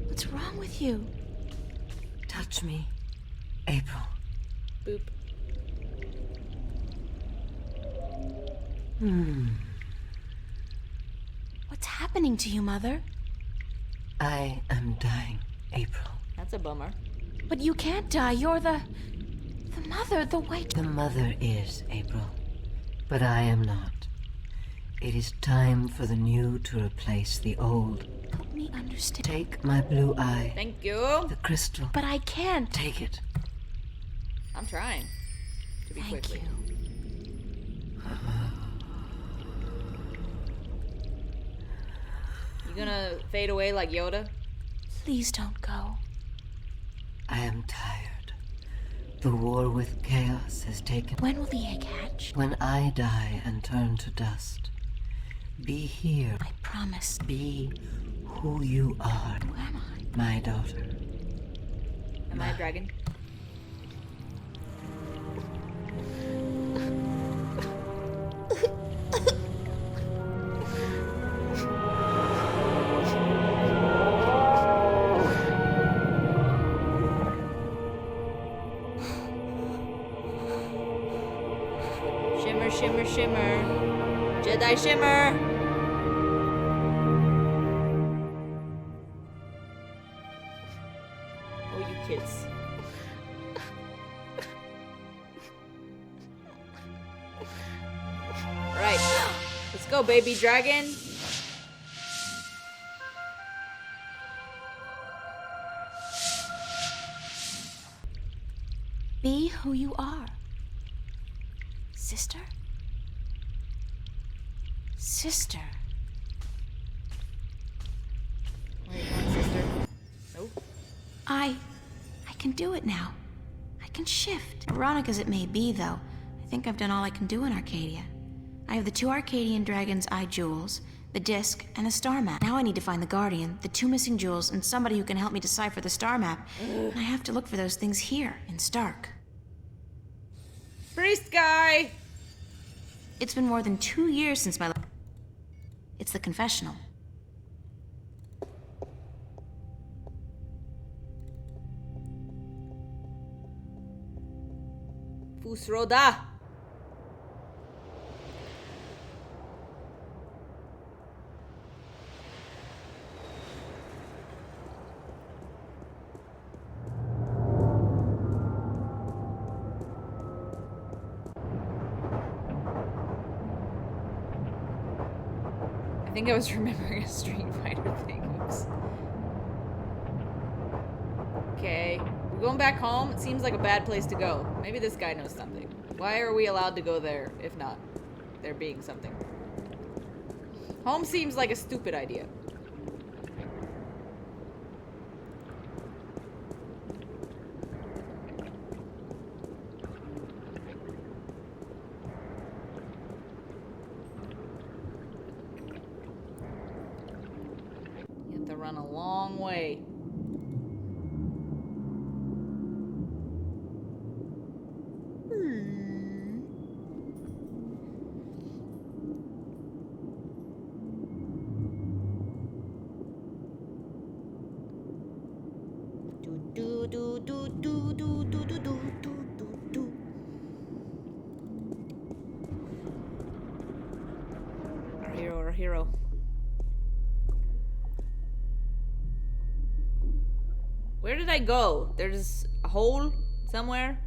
What's wrong with you? Touch me. April. Boop. What's happening to you, Mother? I am dying, April. That's a bummer. But you can't die. You're the mother, the white... The mother is, April. But I am not. It is time for the new to replace the old. Help me understand. Take my blue eye. Thank you. The crystal. But I can't. Take it. I'm trying. To be Thank quickly. you. You gonna fade away like Yoda? Please don't go. I am tired. The war with chaos has taken... When will the egg hatch? When I die and turn to dust, be here. I promise. Be who you are. Who am I? My daughter. Am I a dragon? Shimmer, shimmer, shimmer. Jedi shimmer. Oh, you kids. Right. Let's go, baby dragon. Be who you are. Sister? Sister. Where are you going, sister? Nope. I can do it now. I can shift. Ironic as it may be, though, I think I've done all I can do in Arcadia. I have the 2 Arcadian Dragon's Eye jewels, the disc, and a star map. Now I need to find the Guardian, the 2 missing jewels, and somebody who can help me decipher the star map. And I have to look for those things here, in Stark. Priest guy! It's been more than 2 years since my... It's the confessional. Fusroda! I think I was remembering a Street Fighter thing. Oops. Okay. We're going back home. It seems like a bad place to go. Maybe this guy knows something. Why are we allowed to go there, if not there being something? Home seems like a stupid idea. You have to run a long way. Our hero. Where did I go? There's a hole somewhere?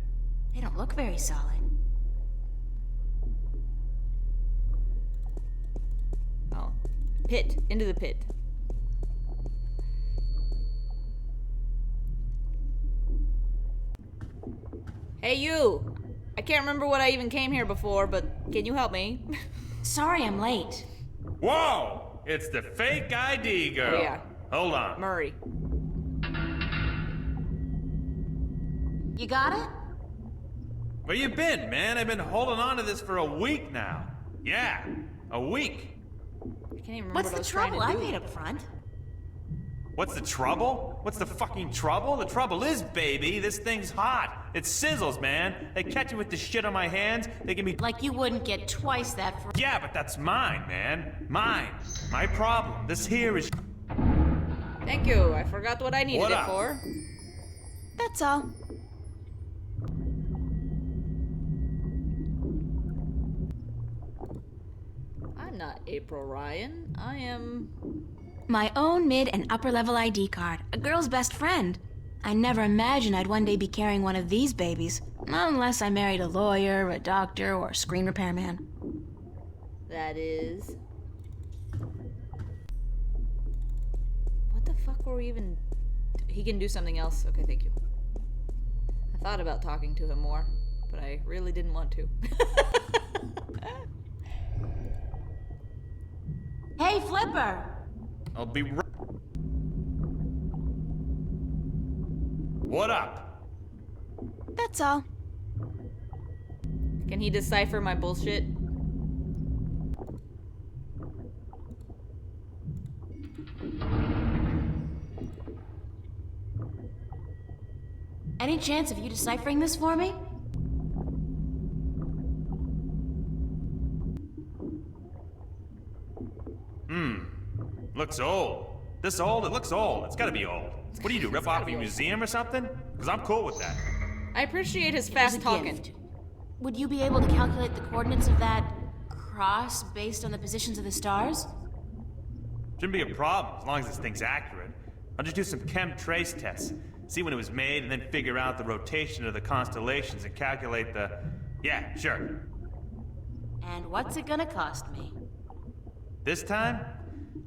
They don't look very solid. Oh. Pit. Into the pit. Hey, you! I can't remember what I even came here before, but can you help me? Sorry I'm late. Whoa! It's the fake ID girl. Oh, yeah. Hold on. Murray. You got it? Where you been, man? I've been holding on to this for a week now. Yeah, a week. I can't even remember What's what I the was trying trouble? to I do. paid up front. What's the trouble? What's the fucking trouble? The trouble is, baby, this thing's hot. It sizzles, man. They catch me with the shit on my hands. They give me... Like you wouldn't get twice that for... Yeah, but that's mine, man. Mine. My problem. This here is... Thank you. I forgot what I needed What it up? for. That's all. I'm not April Ryan. I am... My own mid and upper level ID card. A girl's best friend. I never imagined I'd one day be carrying one of these babies. Unless I married a lawyer, a doctor, or a screen repairman. That is... What the fuck were we even... He can do something else. Okay, thank you. I thought about talking to him more, but I really didn't want to. Hey, Flipper! I'll be right. What up? That's all. Can he decipher my bullshit? Any chance of you deciphering this for me? Looks old. This old? It looks old. It's gotta be old. What do you do, rip off a museum or something? Because I'm cool with that. I appreciate his fast talking. Gift. Would you be able to calculate the coordinates of that cross based on the positions of the stars? Shouldn't be a problem, as long as this thing's accurate. I'll just do some chem trace tests. See when it was made, and then figure out the rotation of the constellations and calculate the... Yeah, sure. And what's it gonna cost me? This time,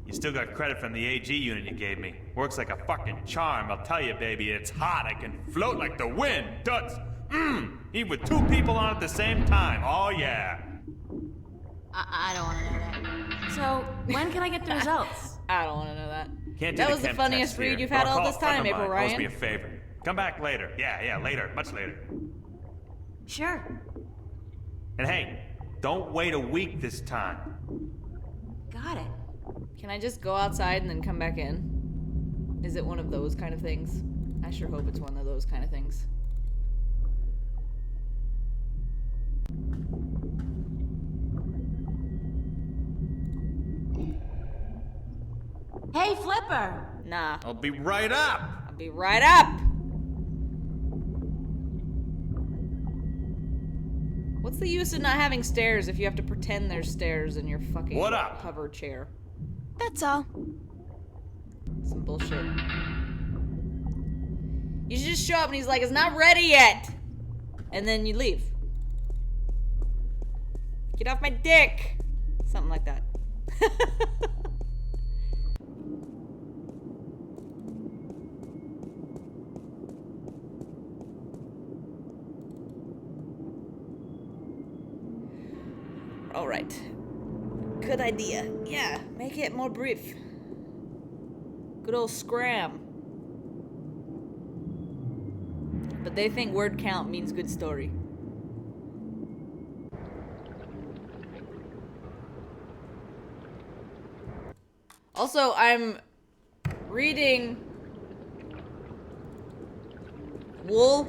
you still got credit from the AG unit you gave me. Works like a fucking charm, I'll tell you, baby. It's hot, I can float like the wind. Toots! Even with two people on at the same time. Oh, yeah. I don't want to know that. So, when can I get the results? I don't want to know that. Can't do that the was the chem funniest test read here, you've but had I'll all call this a friend time, of April mine. Owes Ryan. me a favor. Come back later. Yeah, later. Much later. Sure. And hey, don't wait a week this time. Got it. Can I just go outside and then come back in? Is it one of those kind of things? I sure hope it's one of those kind of things. Hey, Flipper! Nah. I'll be right up! I'll be right up! What's the use of not having stairs if you have to pretend there's stairs in your fucking What up? hover chair? That's all. Some bullshit. You should just show up and he's like, it's not ready yet! And then you leave. Get off my dick! Something like that. Alright. Good idea. Yeah, make it more brief. Good old scram. But they think word count means good story. Also, I'm reading Wool,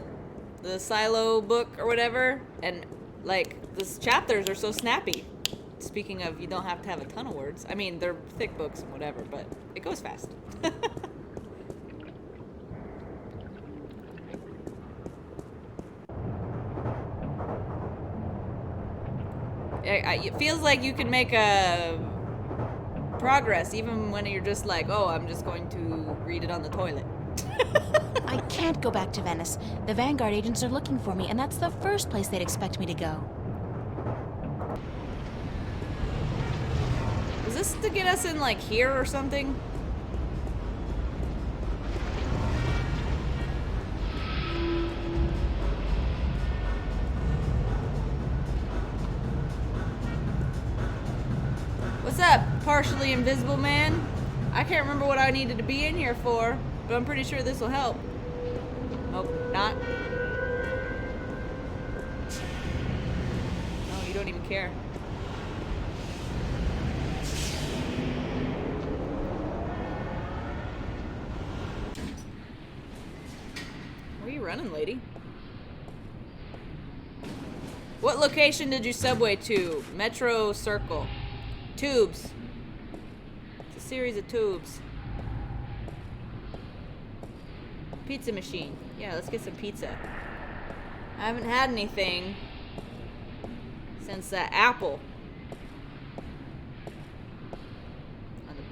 the Silo book or whatever, and like, the chapters are so snappy. Speaking of, you don't have to have a ton of words. I mean, they're thick books and whatever, but it goes fast. It feels like you can make a progress even when you're just like, oh, I'm just going to read it on the toilet. I can't go back to Venice. The Vanguard agents are looking for me, and that's the first place they'd expect me to go. Is this to get us in, like, here or something? What's up, partially invisible man? I can't remember what I needed to be in here for, but I'm pretty sure this will help. Oh, not? No, you don't even care. Where are you running, lady? What location did you subway to? Metro Circle. Tubes. It's a series of tubes. Pizza machine. Yeah, let's get some pizza. I haven't had anything since Apple.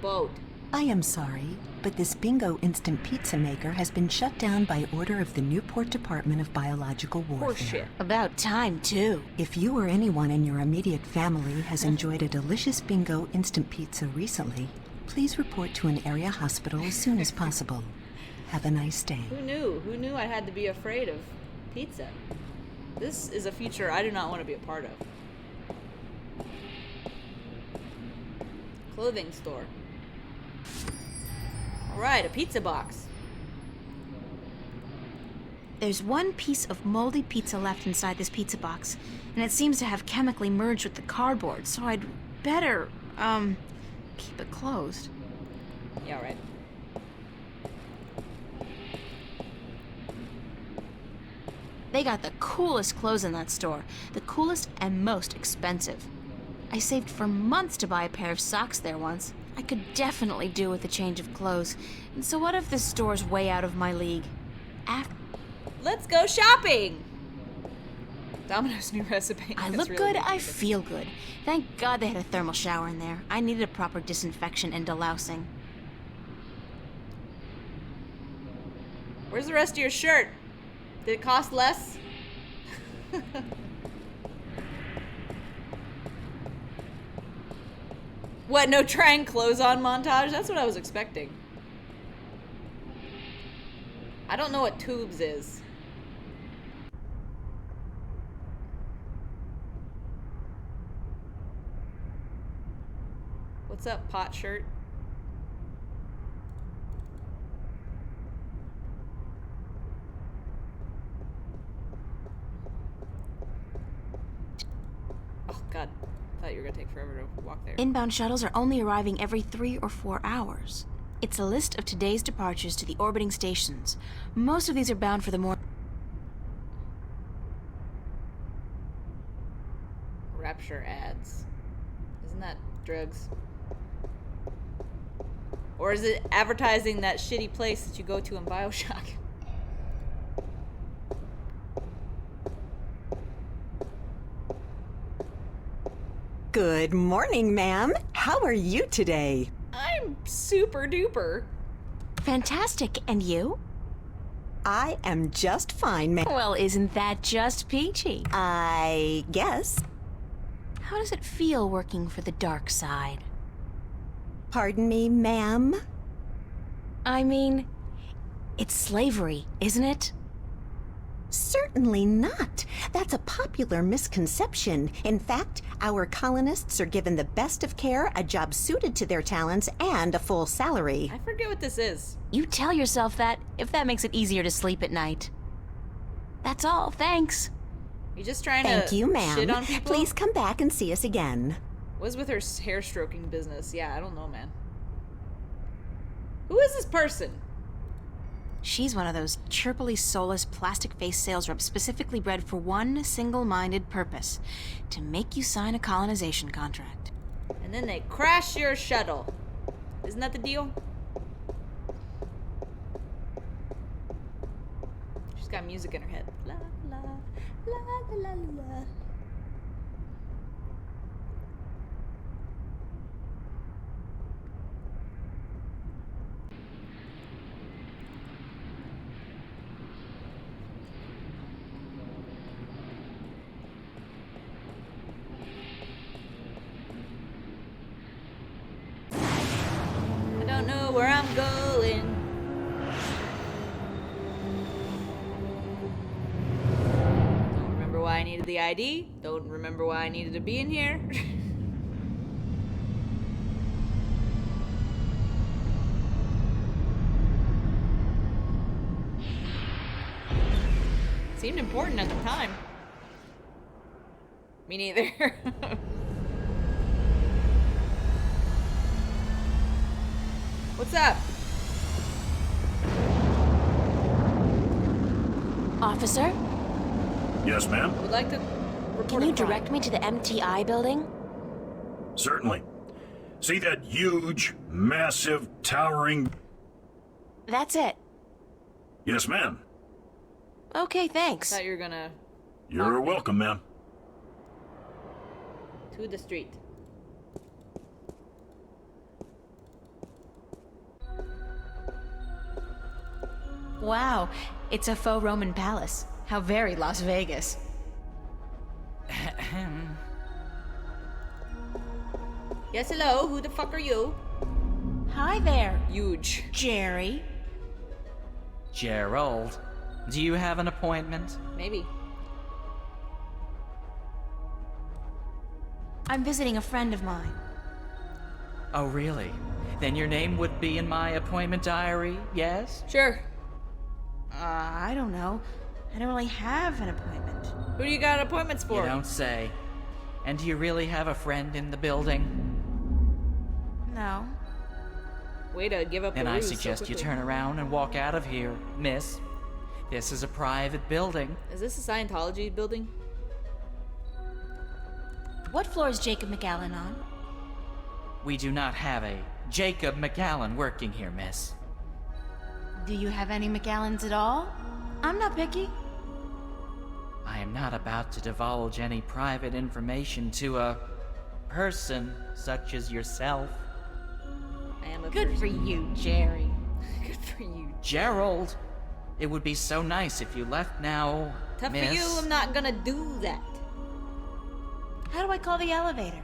boat. I am sorry, but this Bingo instant pizza maker has been shut down by order of the Newport Department of Biological Warfare. Horseshit. About time, too. If you or anyone in your immediate family has enjoyed a delicious Bingo instant pizza recently, please report to an area hospital as soon as possible. Have a nice day. Who knew? Who knew I had to be afraid of pizza? This is a future I do not want to be a part of. Clothing store. Alright, a pizza box. There's one piece of moldy pizza left inside this pizza box, and it seems to have chemically merged with the cardboard, so I'd better, keep it closed. Yeah, right. They got the coolest clothes in that store, the coolest and most expensive. I saved for months to buy a pair of socks there once. I could definitely do with a change of clothes. And so what if this store's way out of my league? Let's go shopping! Domino's new recipe. I It's look really good, I feel good. Thank God they had a thermal shower in there. I needed a proper disinfection and delousing. Where's the rest of your shirt? Did it cost less? What, no trying clothes on montage? That's what I was expecting. I don't know what tubes is. What's up, pot shirt? Oh god, I thought you were gonna take forever to walk there. Inbound shuttles are only arriving every 3 or 4 hours. It's a list of today's departures to the orbiting stations. Most of these are bound for the morning. Rapture ads. Isn't that drugs? Or is it advertising that shitty place that you go to in BioShock? Good morning, ma'am. How are you today? I'm super duper. Fantastic. And you? I am just fine, ma'am. Well, isn't that just peachy? I guess. How does it feel working for the dark side? Pardon me, ma'am? I mean, it's slavery, isn't it? Certainly not. That's a popular misconception. In fact, our colonists are given the best of care, a job suited to their talents, and a full salary. I forget what this is. You tell yourself that if that makes it easier to sleep at night. That's all, thanks. You just trying Thank to you, ma'am. shit on people? Please come back and see us again. What's with her hair stroking business? Yeah, I don't know, man. Who is this person? She's one of those chirpily soulless plastic-faced sales reps specifically bred for one single-minded purpose: to make you sign a colonization contract. And then they crash your shuttle. Isn't that the deal? She's got music in her head. La la la la la la. I don't know where I'm going. Don't remember why I needed the ID. Don't remember why I needed to be in here. Seemed important at the time. Me neither. What's up? Officer? Yes, ma'am? I would like to report Can you a crime. direct me to the MTI building? Certainly. See that huge, massive, towering... That's it. Yes, ma'am. Okay, thanks. Thought you were gonna You're welcome, ma'am. to the street. Wow, it's a faux Roman palace. How very Las Vegas. Yes, hello. Who the fuck are you? Hi there, Huge. Jerry. Gerald, do you have an appointment? Maybe. I'm visiting a friend of mine. Oh, really? Then your name would be in my appointment diary, yes? Sure. I don't know. I don't really have an appointment. Who do you got appointments for? You don't say. And do you really have a friend in the building? No. Way to give up Then the I ruse suggest so you quickly. turn around and walk out of here, miss. This is a private building. Is this a Scientology building? What floor is Jacob McAllen on? We do not have a Jacob McAllen working here, miss. Do you have any McAllens at all? I'm not picky. I am not about to divulge any private information to a person such as yourself. I am a Good person. for you, Jerry. Good for you. Gerald, it would be so nice if you left now, Tough miss. for you, I'm not gonna do that. How do I call the elevator?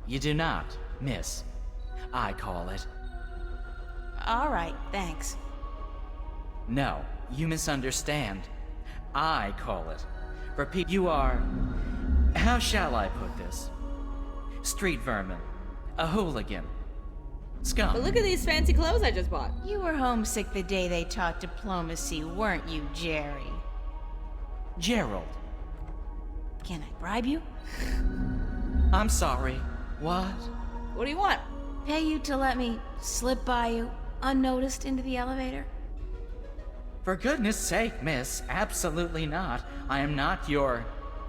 You do not, miss. I call it. All right, thanks. No, you misunderstand. I call it. For people, you are. How shall I put this? Street vermin. A hooligan. Scum. But look at these fancy clothes I just bought. You were homesick the day they taught diplomacy, weren't you, Jerry? Gerald. Can I bribe you? I'm sorry. What? What do you want? Pay you to let me slip by you, unnoticed, into the elevator? For goodness sake, miss, absolutely not. I am not your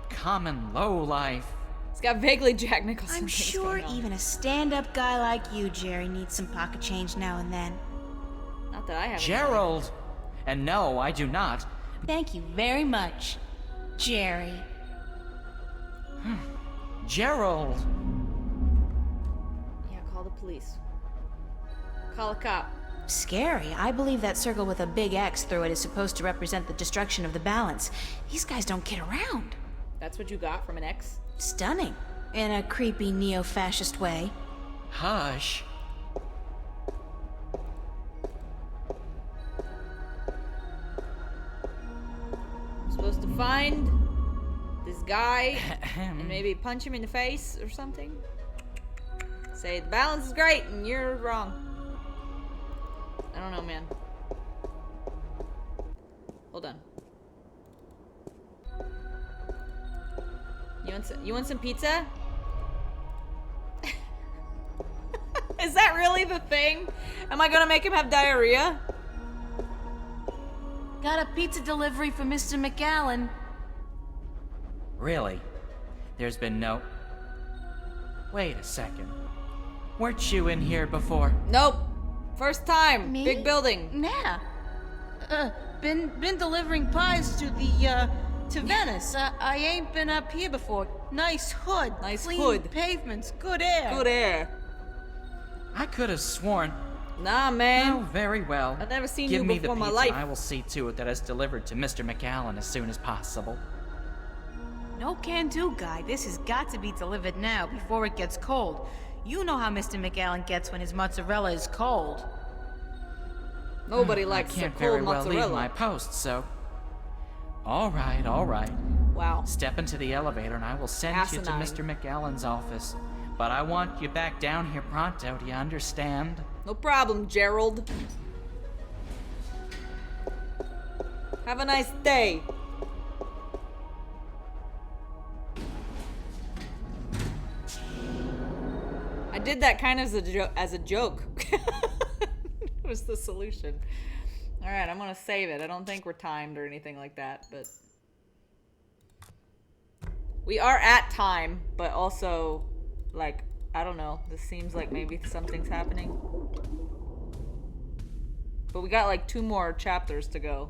common lowlife. It's got vaguely Jack Nicholson. I'm things sure going on. even a stand-up guy like you, Jerry, needs some pocket change now and then. Not that I have. Gerald! And no, I do not. Thank you very much, Jerry. Gerald! Yeah, call the police. Call a cop. Scary. I believe that circle with a big X through it is supposed to represent the destruction of the balance. These guys don't kid around. That's what you got from an X? Stunning. In a creepy neo-fascist way. Hush. I'm supposed to find this guy and maybe punch him in the face or something. Say the balance is great and you're wrong. I don't know, man. Hold on. You want some pizza? Is that really the thing? Am I gonna make him have diarrhea? Got a pizza delivery for Mr. McAllen. Really? There's been no... Wait a second. Weren't you in here before? Nope. First time. Me? Big building. Yeah. Been delivering pies to the, to Venice. I ain't been up here before. Nice hood. Nice clean hood. pavements. Good air. Good air. I could have sworn... Nah, man. Oh, very well. I've never seen Give you me before the in my pizza, life. and I will see to it that it's delivered to Mr. McAllen as soon as possible. No can-do, guy. This has got to be delivered now before it gets cold. You know how Mr. McAllen gets when his mozzarella is cold. Nobody likes I a can't cold very well mozzarella. leave my post, so... All right, all right. Wow. Step into the elevator and I will send you to Asinine. Mr. McAllen's office. But I want you back down here pronto, do you understand? No problem, Gerald. Have a nice day. I did that kind of as a joke. It was the solution. All right, I'm gonna save it. I don't think we're timed or anything like that, but we are at time. But also, like, I don't know. This seems like maybe something's happening. But we got like 2 more chapters to go.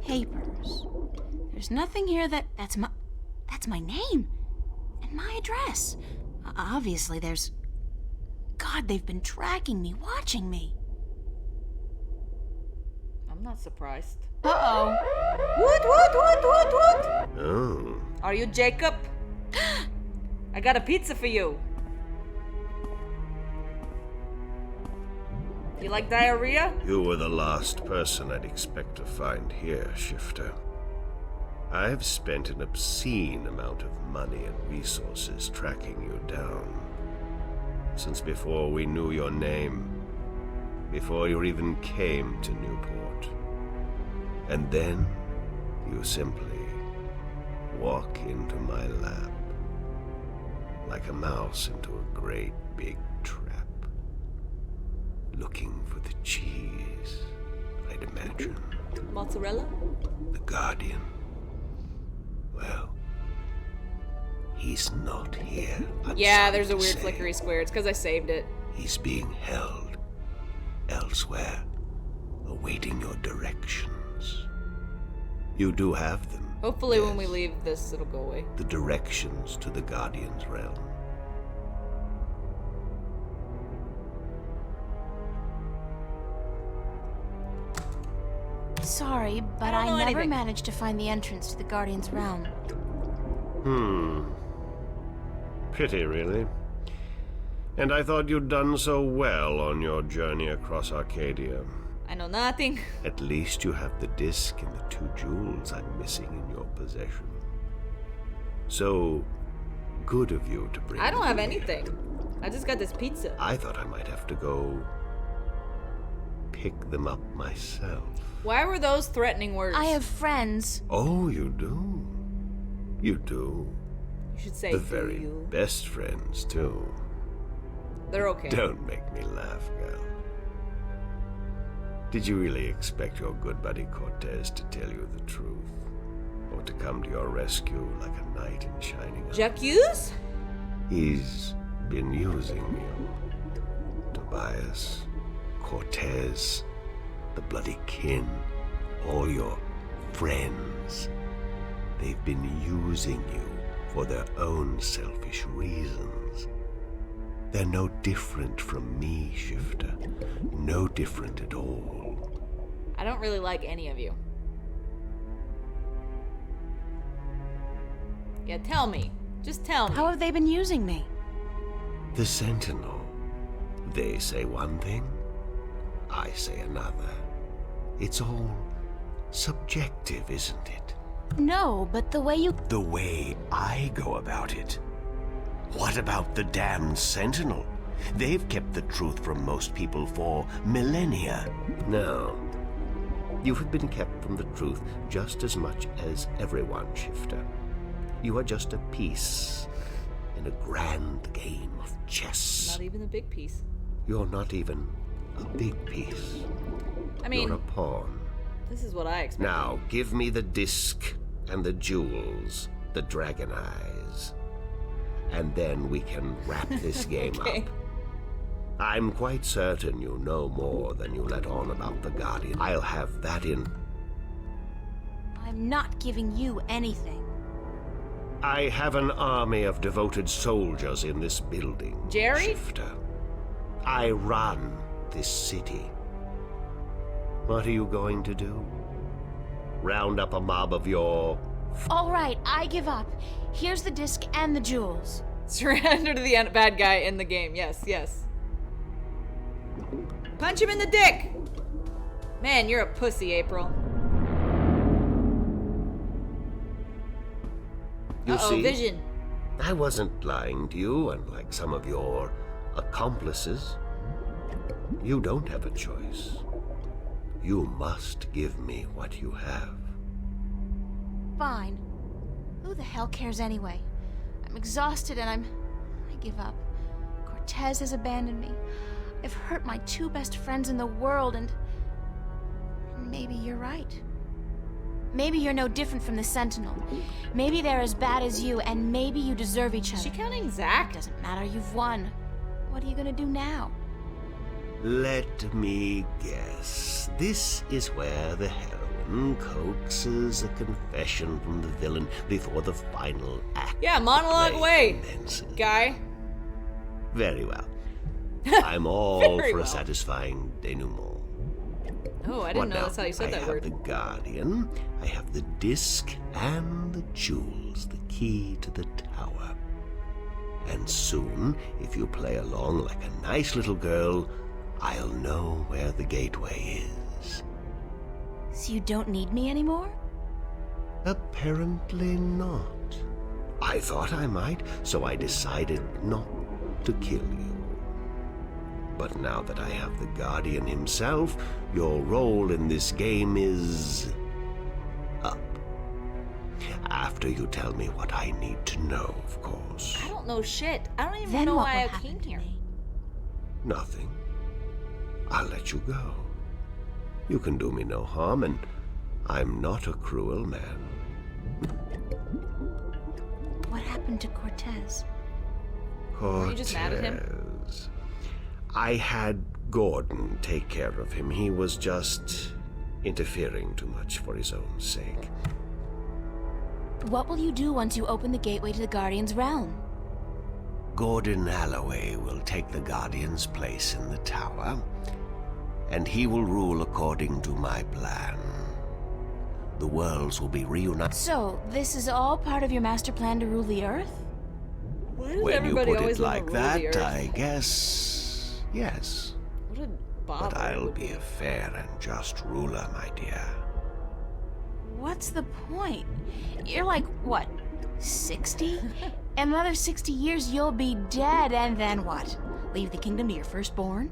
Papers. There's nothing here that's my name and my address. Obviously there's... God, they've been tracking me, watching me. I'm not surprised. Uh-oh. What? Oh. Are you Jacob? I got a pizza for you. You like diarrhea? You were the last person I'd expect to find here, Shifter. I've spent an obscene amount of money and resources tracking you down. Since before we knew your name. Before you even came to Newport. And then, you simply walk into my lap. Like a mouse into a great big trap. Looking for the cheese, I'd imagine. Mozzarella? The Guardian. Well, he's not here. Yeah, there's a weird flickery square. It's because I saved it. He's being held elsewhere, awaiting your directions. You do have them. Hopefully when we leave this, it'll go away. The directions to the Guardian's realm. Sorry, but I don't know I never anything. managed to find the entrance to the Guardian's realm. Pity, really. And I thought you'd done so well on your journey across Arcadia. I know nothing. At least you have the disc and the 2 jewels I'm missing in your possession. So good of you to bring I don't them have here. anything. I just got this pizza. I thought I might have to go pick them up myself. Why were those threatening words? I have friends. Oh, you do? You do? You should say The do very you. best friends, too. They're okay. Don't make me laugh, girl. Did you really expect your good buddy Cortez to tell you the truth? Or to come to your rescue like a knight in shining armor? Jacques? He's been using you. Tobias, Cortez, the bloody kin, all your friends. They've been using you for their own selfish reasons. They're no different from me, Shifter. No different at all. I don't really like any of you. Yeah, tell me. Just tell me. How have they been using me? The Sentinel. They say one thing, I say another. It's all subjective, isn't it? No, but the way you... The way I go about it. What about the damned Sentinel? They've kept the truth from most people for millennia. No. You have been kept from the truth just as much as everyone, Shifter. You are just a piece in a grand game of chess. Not even a big piece. You're not even a big piece. I mean, You're a pawn. this is what I expected. Now, give me the disc and the jewels, the dragon eyes. And then we can wrap this game Okay. up. I'm quite certain you know more than you let on about the Guardian. I'll have that in... I'm not giving you anything. I have an army of devoted soldiers in this building. Jerry? Shifter. I run this city. What are you going to do? Round up a mob of your... All right, I give up. Here's the disc and the jewels. Surrender to the bad guy in the game. Yes, yes. Punch him in the dick! Man, you're a pussy, April. You Uh-oh, see, Vision. I wasn't lying to you, unlike some of your accomplices. You don't have a choice. You must give me what you have. Fine. Who the hell cares anyway? I'm exhausted and I give up. Cortez has abandoned me. I've hurt my 2 best friends in the world and maybe you're right. Maybe you're no different from the Sentinel. Maybe they're as bad as you, and maybe you deserve each other. Is she counting Zach? Doesn't matter, you've won. What are you gonna do now? Let me guess. This is where the heroine coaxes a confession from the villain before the final act. Yeah, monologue away, guy. Very well. I'm all Very for well. a satisfying denouement. Oh, I didn't know now that's how you said I that have word. the Guardian, I have the disc and the jewels, the key to the tower. And soon, if you play along like a nice little girl, I'll know where the gateway is. So you don't need me anymore? Apparently not. I thought I might, so I decided not to kill you. But now that I have the Guardian himself, your role in this game is up. After you tell me what I need to know, of course. I don't know shit. I don't even Then know what why will I came happen to here. me? Nothing. I'll let you go. You can do me no harm, and I'm not a cruel man. What happened to Cortez? Were you just mad at him? Cortez. I had Gordon take care of him. He was just interfering too much for his own sake. What will you do once you open the gateway to the Guardian's realm? Gordon Alloway will take the Guardian's place in the tower, and he will rule according to my plan. The worlds will be reunited. So, this is all part of your master plan to rule the Earth? Why does When you everybody put always it wanna like rule the that, Earth? I guess yes. What a But bother. I'll be a fair and just ruler, my dear. What's the point? You're like, what, 60? In another 60 years, you'll be dead, and then what? Leave the kingdom to your firstborn?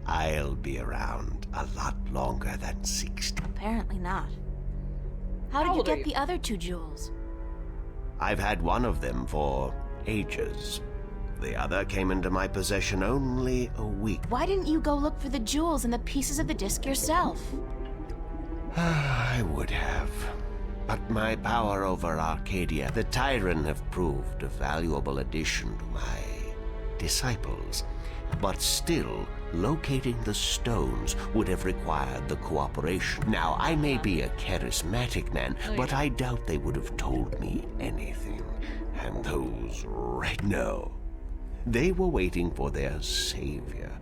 I'll be around a lot longer than 60. Apparently not. How did you old are get you? the other 2 jewels? I've had one of them for ages. The other came into my possession only a week. Why didn't you go look for the jewels and the pieces of the disc yourself? I would have. But my power over Arcadia, the Tyrant, have proved a valuable addition to my disciples. But still, locating the stones would have required the cooperation. Now, I may be a charismatic man, but I doubt they would have told me anything. And those no. They were waiting for their savior,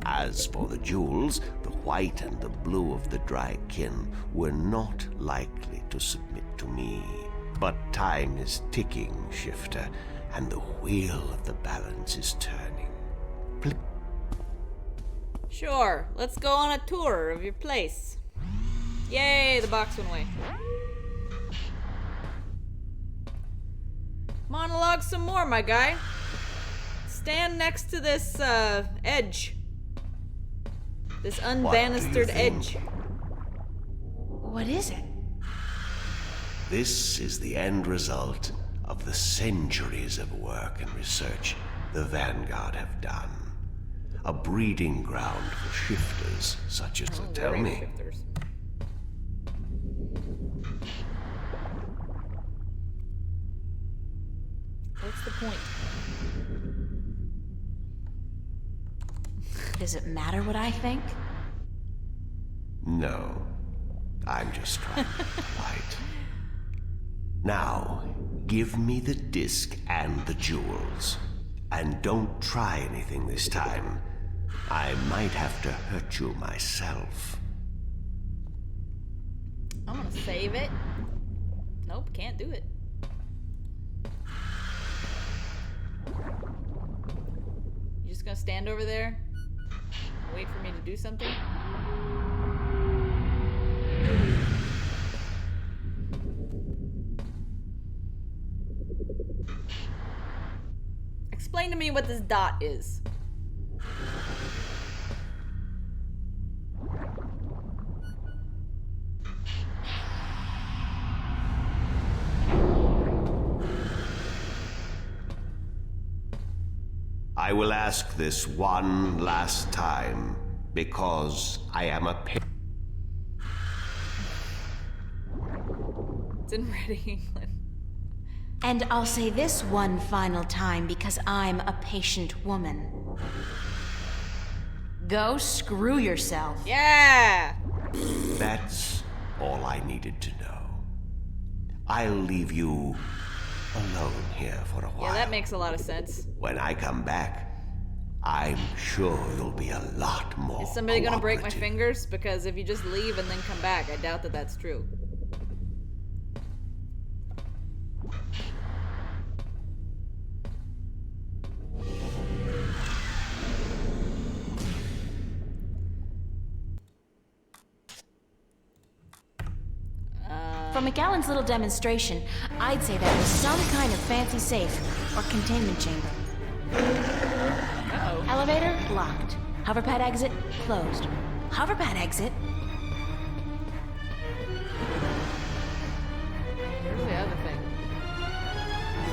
as for the jewels, the white and the blue of the Drykin were not likely to submit to me. But time is ticking, Shifter, and the wheel of the balance is turning. Sure, let's go on a tour of your place. Yay, the box went away. Monologue some more, my guy. Stand next to this, edge. This unbanistered edge. What is it? This is the end result of the centuries of work and research the Vanguard have done. A breeding ground for shifters such as tell me. Shifters. What's the point? Does it matter what I think? No, I'm just trying to be polite. Now, give me the disc and the jewels. And don't try anything this time. I might have to hurt you myself. I'm gonna save it. Nope, can't do it. You just gonna stand over there? Wait for me to do something? Explain to me what this dot is. I will ask this one last time, because I am a It's in Reading, England. And I'll say this one final time because I'm a patient woman. Go screw yourself. Yeah! That's all I needed to know. I'll leave you alone here for a while. Yeah, that makes a lot of sense. When I come back, I'm sure you'll be a lot more. Is somebody gonna break my cooperative. fingers? Because if you just leave and then come back, I doubt that that's true. From McAllen's little demonstration, I'd say that was some kind of fancy safe or containment chamber. Uh-oh. Elevator locked. Hoverpad exit closed. Hoverpad exit. Where's the other thing?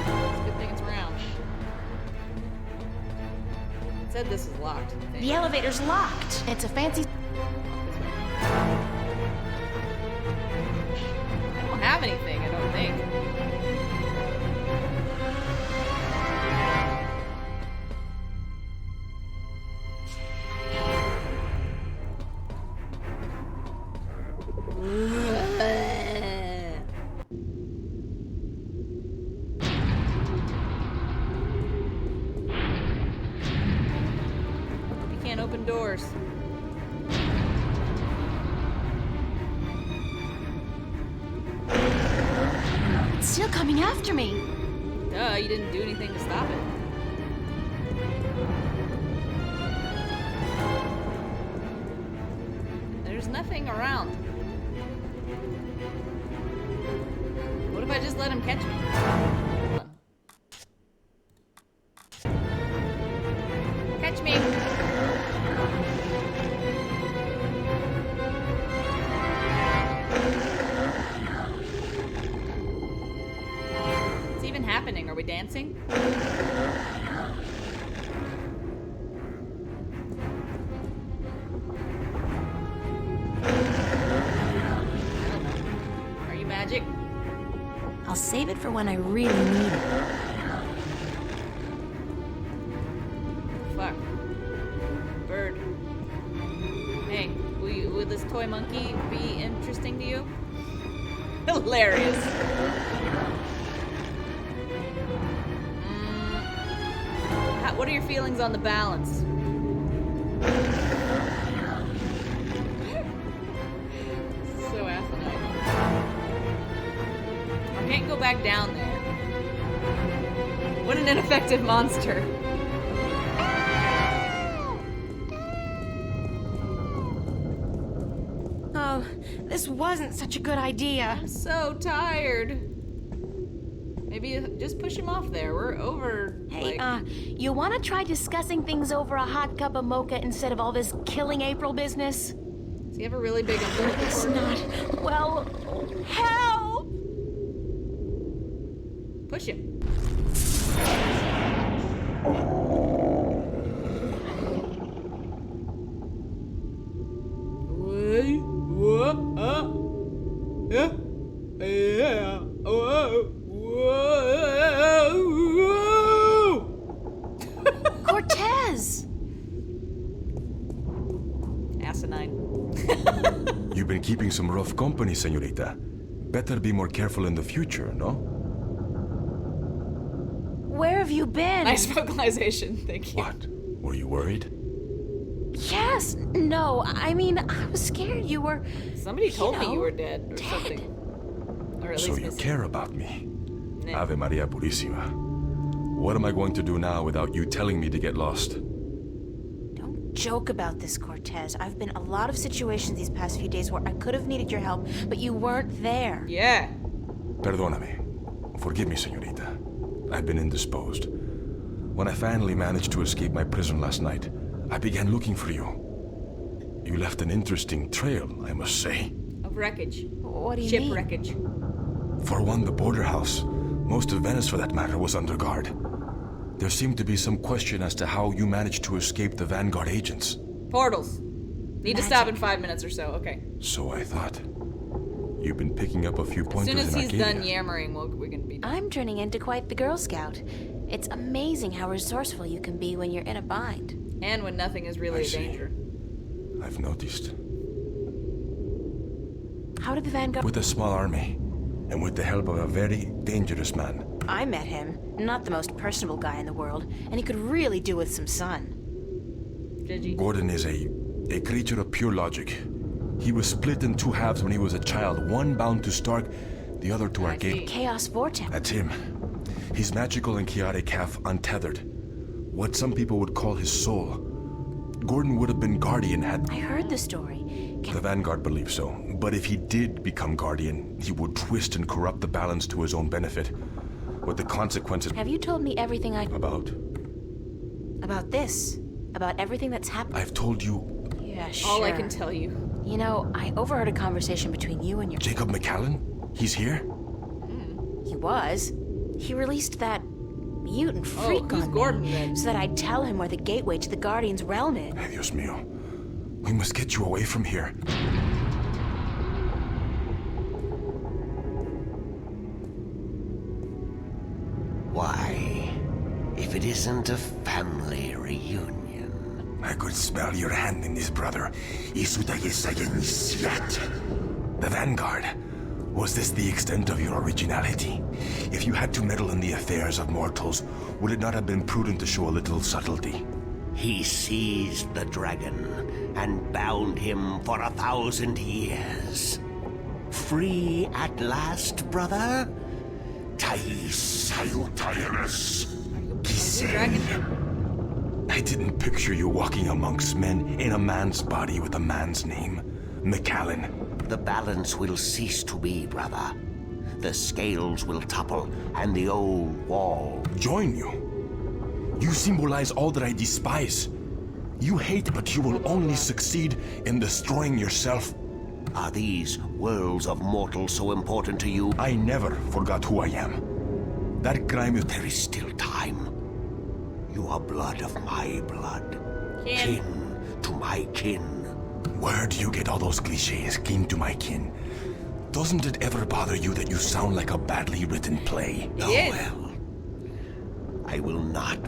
It's a good thing it's round. It said this is locked. I think. The elevator's locked. It's a fancy. I don't have anything, I don't think. You can't open doors. It's still coming after me. Duh, you didn't do anything to stop it. There's nothing around. What if I just let him catch me? Hold on. Catch me! What's even happening? Are we dancing? Are you magic? I'll save it for when I really need it. Fuck. Bird. Hey, will this toy monkey be interesting to you? Hilarious. What are your feelings on the balance? So asinine. I can't go back down there. What an ineffective monster. Oh, this wasn't such a good idea. I'm so tired. Maybe just push him off there. We're over. Hey, you want to try discussing things over a hot cup of mocha instead of all this killing April business? Does he have a really big umbilical It's cord? not. Well, help! Push him. Yeah. Yeah. Cortez! Asinine. You've been keeping some rough company, señorita. Better be more careful in the future, no? Where have you been? Nice vocalization, thank you. What? Were you worried? Yes. No, I mean, I was scared you were. Somebody told me you were dead or something. Or at So least you missing. care about me. Nah. Ave Maria Purísima. What am I going to do now without you telling me to get lost? Don't joke about this, Cortez. I've been in a lot of situations these past few days where I could have needed your help, but you weren't there. Yeah. Perdóname. Forgive me, señorita. I've been indisposed. When I finally managed to escape my prison last night, I began looking for you. You left an interesting trail, I must say. Of wreckage. What do you Ship mean? wreckage. For one, the border house, most of Venice for that matter, was under guard. There seemed to be some question as to how you managed to escape the Vanguard agents. Portals. Need to stop in 5 minutes or so. Okay. So I thought. You've been picking up a few As pointers soon as in he's Arcadia. done yammering, we're gonna be done. I'm turning into quite the Girl Scout. It's amazing how resourceful you can be when you're in a bind. And when nothing is really I a see. danger. I've noticed. How did the Vanguard... With a small army, and with the help of a very dangerous man. I met him. Not the most personable guy in the world, and he could really do with some sun. Gigi. Gordon is a creature of pure logic. He was split in two halves when he was a child, one bound to Stark, the other to our gate. Chaos Vortex. That's him. He's magical and chaotic, half untethered. What some people would call his soul. Gordon would have been Guardian had... I heard the story. The Vanguard believes so. But if he did become Guardian, he would twist and corrupt the balance to his own benefit. With the consequences... Have you told me everything I... About? About this? About everything that's happened? I've told you... Yeah, sure. All I can tell you. You know, I overheard a conversation between you and your... Jacob McCallan? He's here? He was. He released that mutant freak who's on Gordon me, then? so that I'd tell him where the gateway to the Guardian's realm is. Ay, Dios mío. We must get you away from here. Why, if it isn't a family reunion. I could smell your hand in this, brother. The Vanguard. Was this the extent of your originality? If you had to meddle in the affairs of mortals, would it not have been prudent to show a little subtlety? He seized the dragon and bound him for 1,000 years. Free at last, brother? Thais Salutaris. I didn't picture you walking amongst men in a man's body with a man's name. McCallan. The balance will cease to be, brother. The scales will topple, and the old wall... Join you? You symbolize all that I despise. You hate, but you will only succeed in destroying yourself. Are these worlds of mortals so important to you? I never forgot who I am. That crime is... There is still time. You are blood of my blood. Kin to my kin. Where do you get all those cliches, kin to my kin? Doesn't it ever bother you that you sound like a badly written play? Oh, well. I will not...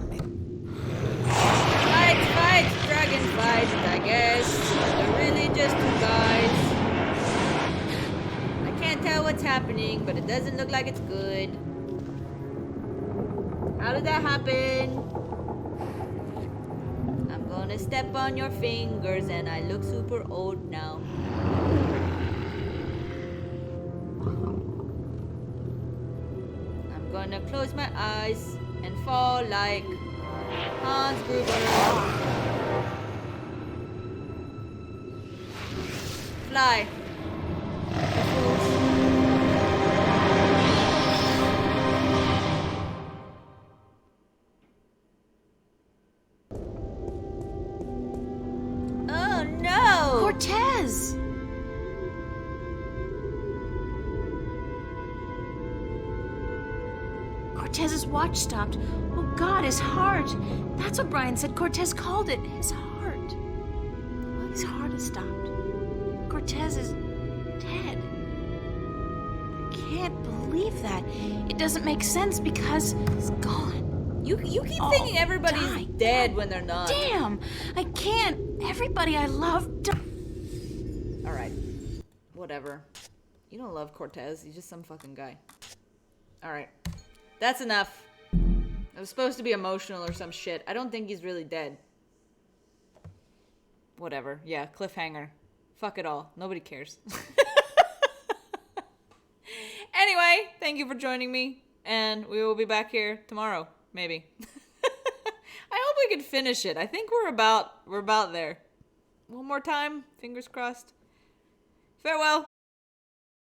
Fight, dragon fight, I guess. They're really just two guys. I can't tell what's happening, but it doesn't look like it's good. How did that happen? I'm gonna step on your fingers and I look super old now. I'm gonna close my eyes and fall like Hans Gruber. Fly. Oh no! Cortez! Cortez's watch stopped. Oh God, his heart. That's what Brian said Cortez called it. His heart. Well, his heart has stopped. Cortez is dead. I can't believe that. It doesn't make sense because he's gone. You keep thinking everybody's dead when they're not. Damn! I can't. Everybody I love. Alright. Whatever. You don't love Cortez. He's just some fucking guy. Alright. That's enough. I was supposed to be emotional or some shit. I don't think he's really dead. Whatever. Yeah, cliffhanger. Fuck it all. Nobody cares. Anyway, thank you for joining me. And we will be back here tomorrow. Maybe. I hope we can finish it. I think we're about there. One more time. Fingers crossed. Farewell.